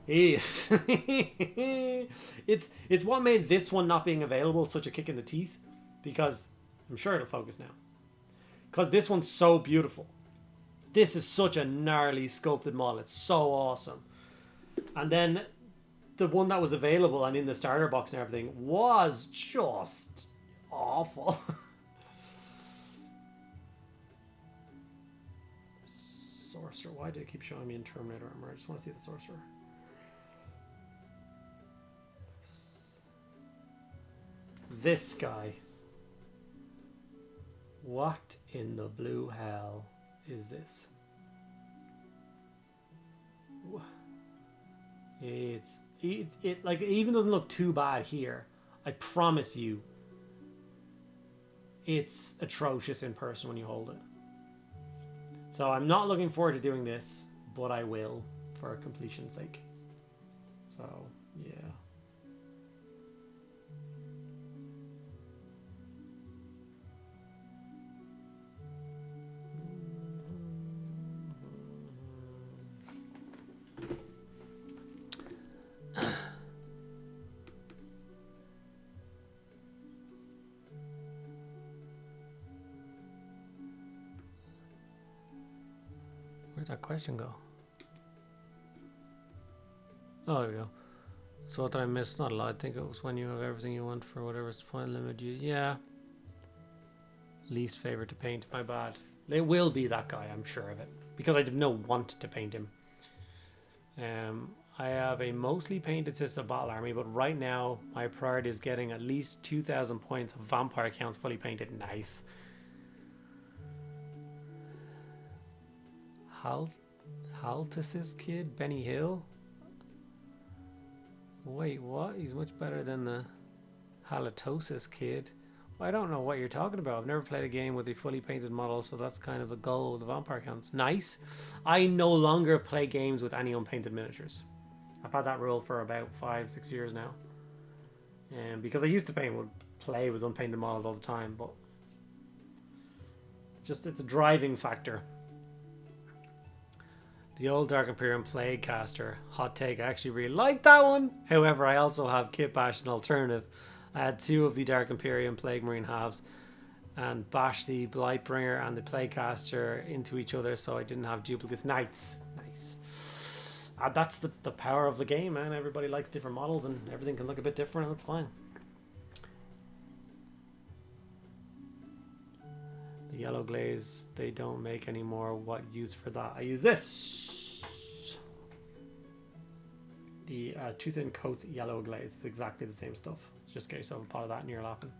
He is. It's what made this one not being available such a kick in the teeth, because I'm sure it'll focus now. Because this one's so beautiful. This is such a gnarly sculpted model. It's so awesome. And then the one that was available and in the starter box and everything was just awful. Sorcerer. Why did it keep showing me in Terminator armor? I just want to see the sorcerer. This guy. What in the blue hell is this? It like, it even doesn't look too bad here. I promise you, it's atrocious in person when you hold it. So I'm not looking forward to doing this, but I will for completion's sake. So yeah. Where'd that question go? Oh, there we go. So what did I miss? Not a lot. I think it was when you have everything you want for whatever point limit you... Yeah. Least favorite to paint. My bad. It will be that guy, I'm sure of it. Because I have no want to paint him. I have a mostly painted system battle army, but right now my priority is getting at least 2,000 points of vampire counts fully painted. Nice. Haltus's kid, Benny Hill. Wait, what? He's much better than the Halitosis kid. Well, I don't know what you're talking about. I've never played a game with a fully painted model, so that's kind of a goal with the vampire counts. Nice. I no longer play games with any unpainted miniatures. I've had that rule for about 5-6 years now. Because I used to play with unpainted models all the time, but it's a driving factor. The old Dark Imperium Plague Caster. Hot take, I actually really like that one. However, I also have Kit Bash an alternative. I had 2 of the Dark Imperium Plague Marine halves and bashed the Blightbringer and the Plague Caster into each other, so I didn't have duplicates. Nice. That's the power of the game, man. Everybody likes different models and everything can look a bit different. That's fine. The yellow glaze, they don't make anymore. What use for that? I use this. The Tooth and Coat's yellow glaze. It's exactly the same stuff. Just get yourself a pot of that and you're laughing.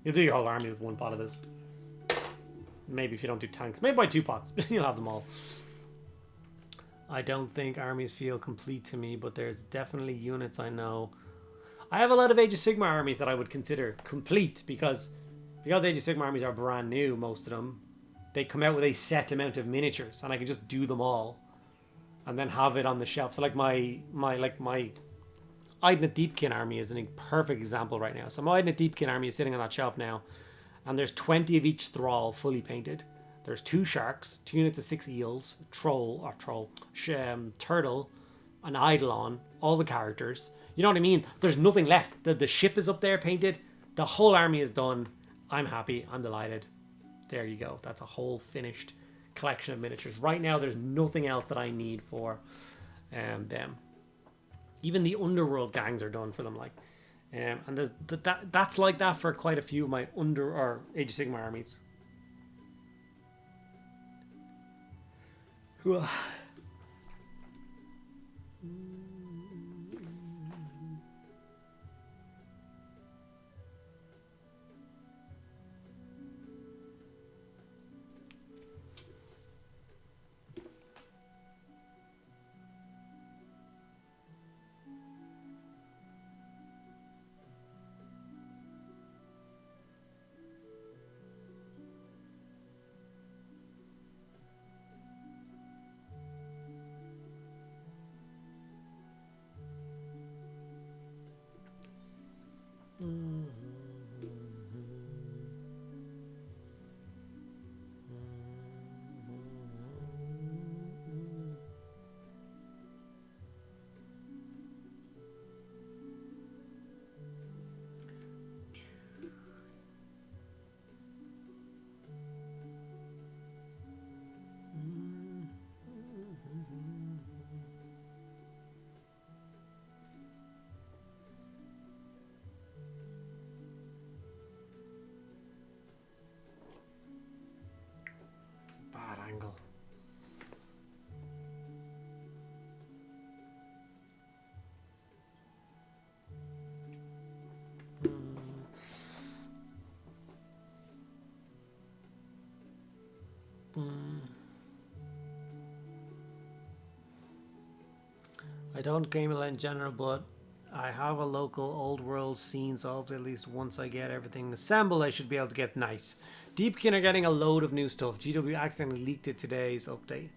You'll do your whole army with 1 pot of this. Maybe if you don't do tanks. Maybe buy 2 pots. You'll have them all. I don't think armies feel complete to me, but there's definitely units I know. I have a lot of Age of Sigmar armies that I would consider complete because Age of Sigmar armies are brand new, most of them. They come out with a set amount of miniatures, and I can just do them all, and then have it on the shelf. So like my Idna Deepkin army is a perfect example right now. So my Idna Deepkin army is sitting on that shelf now, and there's 20 of each thrall fully painted. There's 2 sharks, 2 units of 6 eels, turtle, an eidolon, all the characters. You know what I mean? There's nothing left. The ship is up there painted. The whole army is done. I'm happy. I'm delighted. There you go. That's a whole finished collection of miniatures. Right now, there's nothing else that I need for them. Even the underworld gangs are done for them, like, and there's that's like that for quite a few of my Age of Sigmar armies. Bad angle. I don't game a lot in general, but I have a local old world scene solved. At least once I get everything assembled, I should be able to get nice. Deepkin are getting a load of new stuff. GW accidentally leaked it today's update.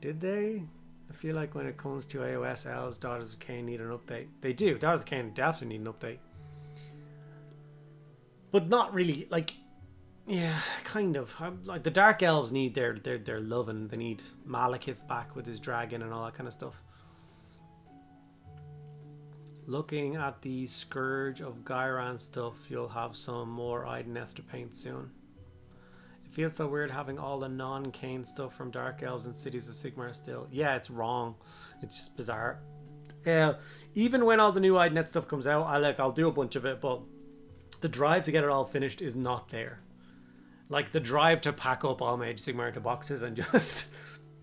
Did they? I feel like when it comes to AOS, Elves, Daughters of Cain need an update. They do. Daughters of Cain definitely need an update. But not really. Like, yeah, kind of. Like the Dark Elves need their loving. They need Malekith back with his dragon and all that kind of stuff. Looking at the Scourge of Gyran stuff, you'll have some more Idoneth to paint soon. It feels so weird having all the non-Cain stuff from Dark Elves and Cities of Sigmar still. Yeah, it's wrong. It's just bizarre. Yeah, even when all the new Idoneth stuff comes out, I'll do a bunch of it, but the drive to get it all finished is not there. Like the drive to pack up all my Age of Sigmar into boxes and just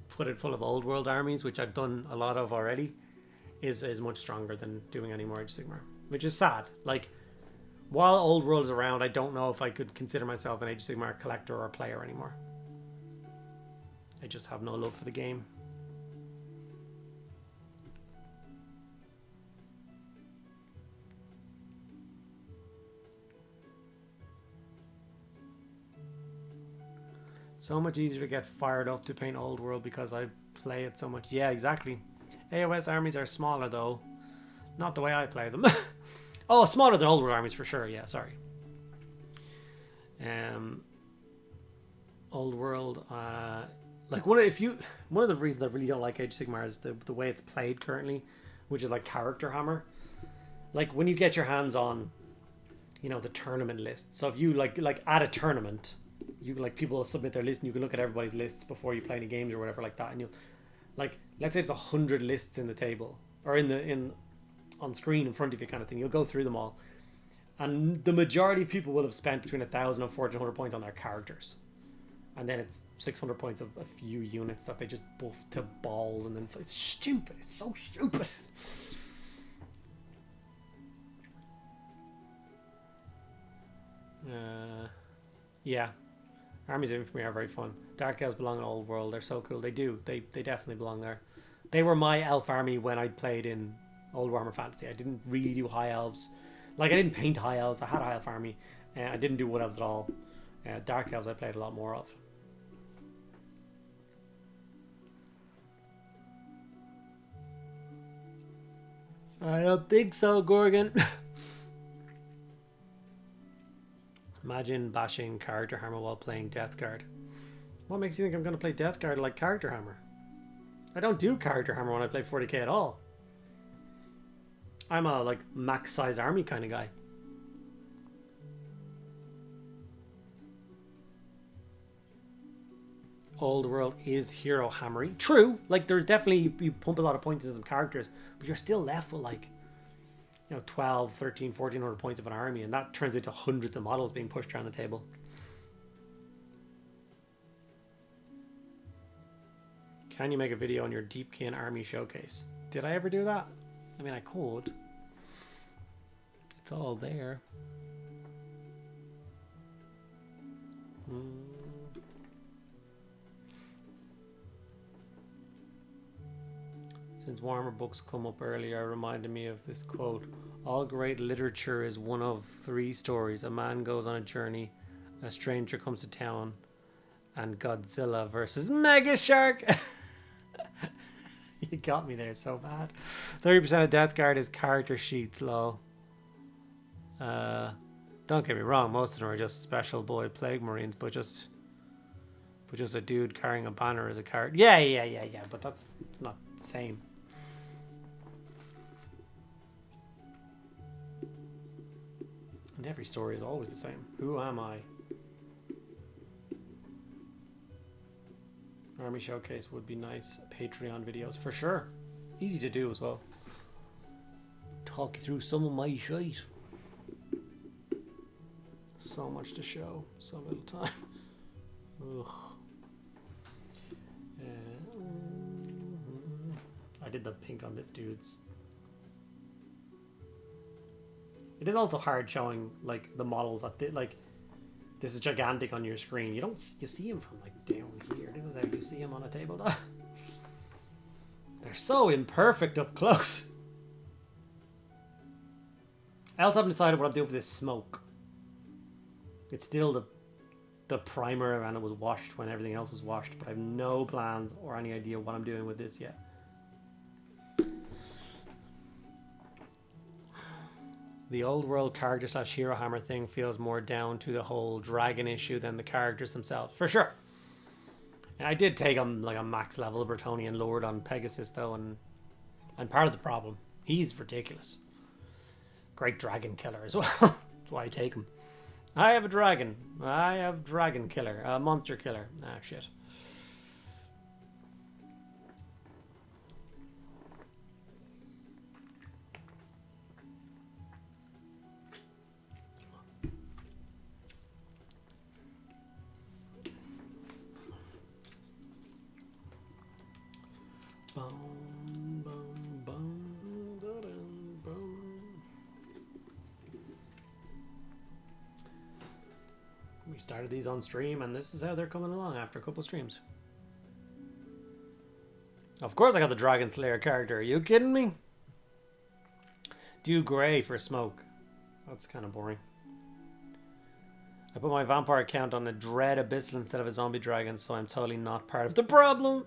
put it full of old world armies, which I've done a lot of already, is much stronger than doing any more Age of Sigmar, which is sad. Like, while old world is around, I don't know if I could consider myself an Age of Sigmar collector or player anymore. I just have no love for the game. So much easier to get fired up to paint old world because I play it so much. Yeah, exactly. AOS armies are smaller though. Not the way I play them. Oh, smaller than old world armies for sure. Yeah, sorry. Old world, like one of the reasons I really don't like Age of Sigmar is the way it's played currently, which is like character hammer. Like when you get your hands on, the tournament list. So if you like at a tournament, you people will submit their list and you can look at everybody's lists before you play any games or whatever like that, and you'll, like, let's say there's 100 lists in the table or on screen in front of you kind of thing. You'll go through them all, and the majority of people will have spent between 1,000 and 1,400 points on their characters, and then it's 600 points of a few units that they just buff to balls, and then it's stupid. It's so stupid. Yeah, Armies of Infamy are very fun. Dark Elves belong in Old World. They're so cool. They do. They definitely belong there. They were my elf army when I played in Old Warhammer Fantasy. I didn't really do high elves. Like, I didn't paint high elves. I had a high elf army. I didn't do wood elves at all. Dark elves I played a lot more of. I don't think so, Gorgon. Imagine bashing character hammer while playing Death Guard. What makes you think I'm going to play Death Guard like character hammer? I don't do character hammer when I play 40k at all. I'm a max size army kind of guy. old world is hero hammery. True, like there's definitely, you pump a lot of points into some characters, but you're still left with like, you know, 12, 13, 1400 points of an army, and that turns into hundreds of models being pushed around the table. Can you make a video on your Deepkin army showcase? Did I ever do that? I mean, I could. It's all there. Since warmer books come up earlier, reminded me of this quote. All great literature is one of three stories. A man goes on a journey, a stranger comes to town, and Godzilla versus Mega Shark. You got me there so bad. 30% of Death Guard is character sheets, lol. Don't get me wrong, most of them are just special boy plague marines, but just a dude carrying a banner as a character. Yeah, but that's not the same. And every story is always the same. Who am I? Army showcase would be nice. Patreon videos for sure. Easy to do as well. Talk you through some of my shite. So much to show, so little time. Ugh. I did the pink on this dude's. It is also hard showing like the models at the, like, this is gigantic on your screen. You see him from like down here. This is how you see him on a tabletop. They're so imperfect up close. I also haven't decided what I'm doing for this smoke. It's still the primer, and it was washed when everything else was washed, but I have no plans or any idea what I'm doing with this yet. The old world character / hero hammer thing feels more down to the whole dragon issue than the characters themselves, for sure. And I did take him like a max level Bretonnian Lord on Pegasus though, and part of the problem, he's ridiculous. Great dragon killer as well. That's why I take him. I have a dragon. I have dragon killer. Monster killer. Ah, shit. We started these on stream, and this is how they're coming along after a couple streams. Of course I got the Dragon Slayer character. Are you kidding me? Do grey for smoke. That's kind of boring. I put my vampire account on a dread abyssal instead of a zombie dragon, so I'm totally not part of the problem.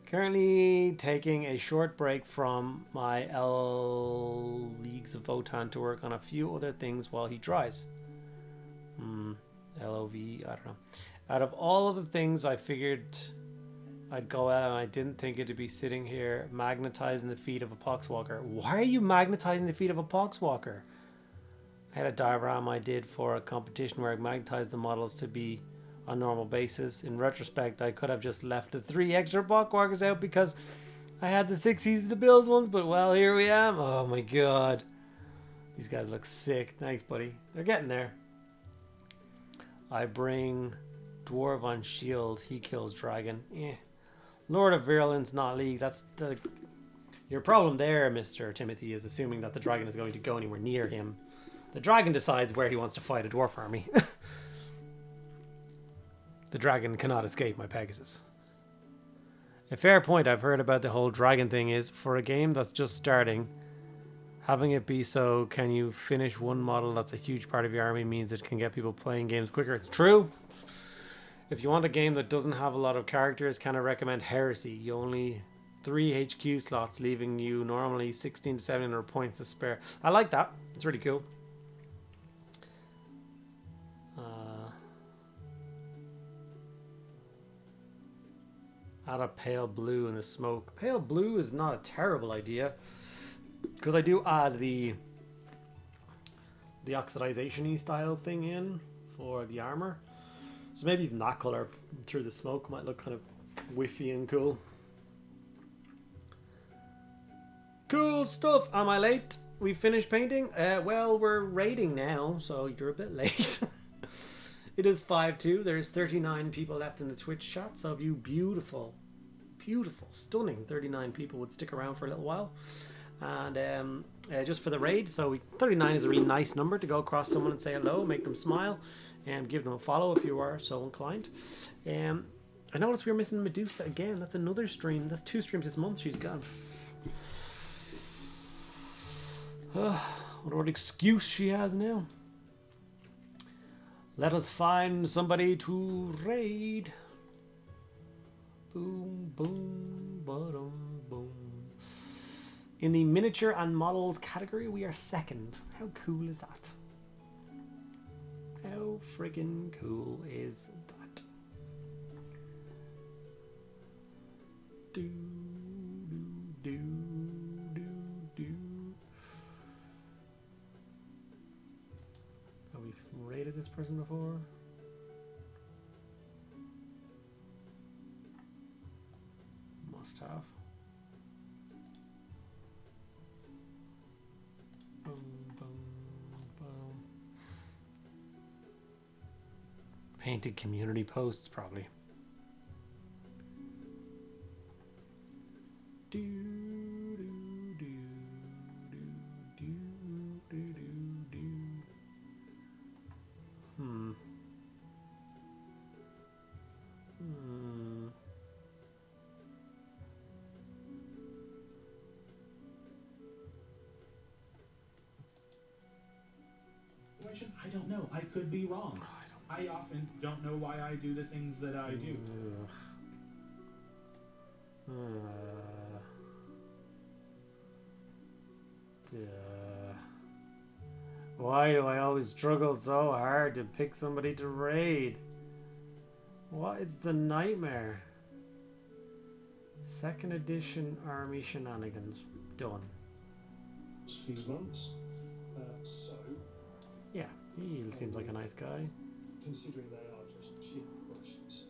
Currently taking a short break from my L Leagues of Votan to work on a few other things while he dries. LOV, I don't know. Out of all of the things I figured I'd go at, and I didn't think it'd be sitting here magnetizing the feet of a poxwalker. Why are you magnetizing the feet of a poxwalker? I had a diagram I did for a competition where I magnetized the models to be on normal basis. In retrospect, I could have just left the 3 extra poxwalkers out because I had the 6 Easy to Build ones, but well, here we am. Oh my god. These guys look sick. Thanks, buddy. They're getting there. I bring Dwarf on shield. He kills dragon. Lord of Virulence, not League. That's the... Your problem there, Mr. Timothy, is assuming that the dragon is going to go anywhere near him. The dragon decides where he wants to fight a dwarf army. The dragon cannot escape my Pegasus. A fair point I've heard about the whole dragon thing is, for a game that's just starting, having it be so, can you finish one model that's a huge part of your army means it can get people playing games quicker. It's true. If you want a game that doesn't have a lot of characters, can I recommend Heresy? You only 3 HQ slots, leaving you normally 16 to 700 points to spare. I like that. It's really cool. Add a pale blue in the smoke. Pale blue is not a terrible idea, because I do add the oxidization-y style thing in for the armor. So maybe even that color through the smoke might look kind of whiffy and cool. Cool stuff. Am I late? We finished painting? Well, we're raiding now, so you're a bit late. It is 5-2. There's 39 people left in the Twitch chat, so if you beautiful, stunning 39 people would stick around for a little while. And just for the raid, so 39 is a really nice number to go across someone and say hello, make them smile, and give them a follow if you are so inclined. I noticed we were missing Medusa again. That's another stream. That's 2 streams this month she's gone. What excuse she has now. Let us find somebody to raid. Boom, boom, ba-dum, boom. In the miniature and models category, we are 2nd. How cool is that? How friggin' cool is that? Do, do, do, do, do. Have we rated this person before? Must have. Boom, boom, boom. Painted community posts, probably. Do, do, do, do, do, do, do, do. Hmm. I don't know. I could be wrong. I often don't know why I do the things that I do. Why do I always struggle so hard to pick somebody to raid? What is the nightmare? 2nd edition army shenanigans. Done. Few months. So, yeah, he seems like a nice guy. Considering they are just cheap brushes,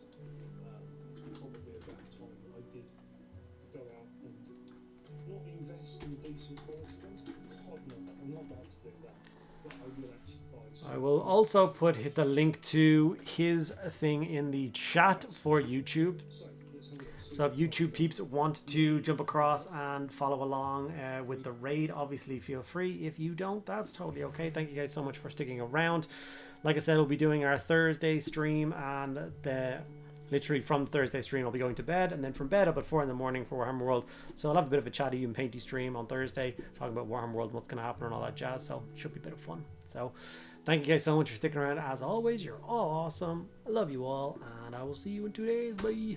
probably about time that I did go out and not invest in decent quality ones. God, no, I'm not about to do that. But I will actually buy some. I will also put the link to his thing in the chat for YouTube. So if YouTube peeps want to jump across and follow along with the raid, obviously feel free. If you don't, that's totally okay. Thank you guys so much for sticking around. Like I said, we'll be doing our Thursday stream, and literally from Thursday stream I'll be going to bed, and then from bed up at 4 in the morning for Warhammer World. So I'll have a bit of a chatty and painty stream on Thursday talking about Warhammer World and what's going to happen and all that jazz. So it should be a bit of fun. So thank you guys so much for sticking around. As always, you're all awesome. I love you all, and I will see you in 2 days. Bye.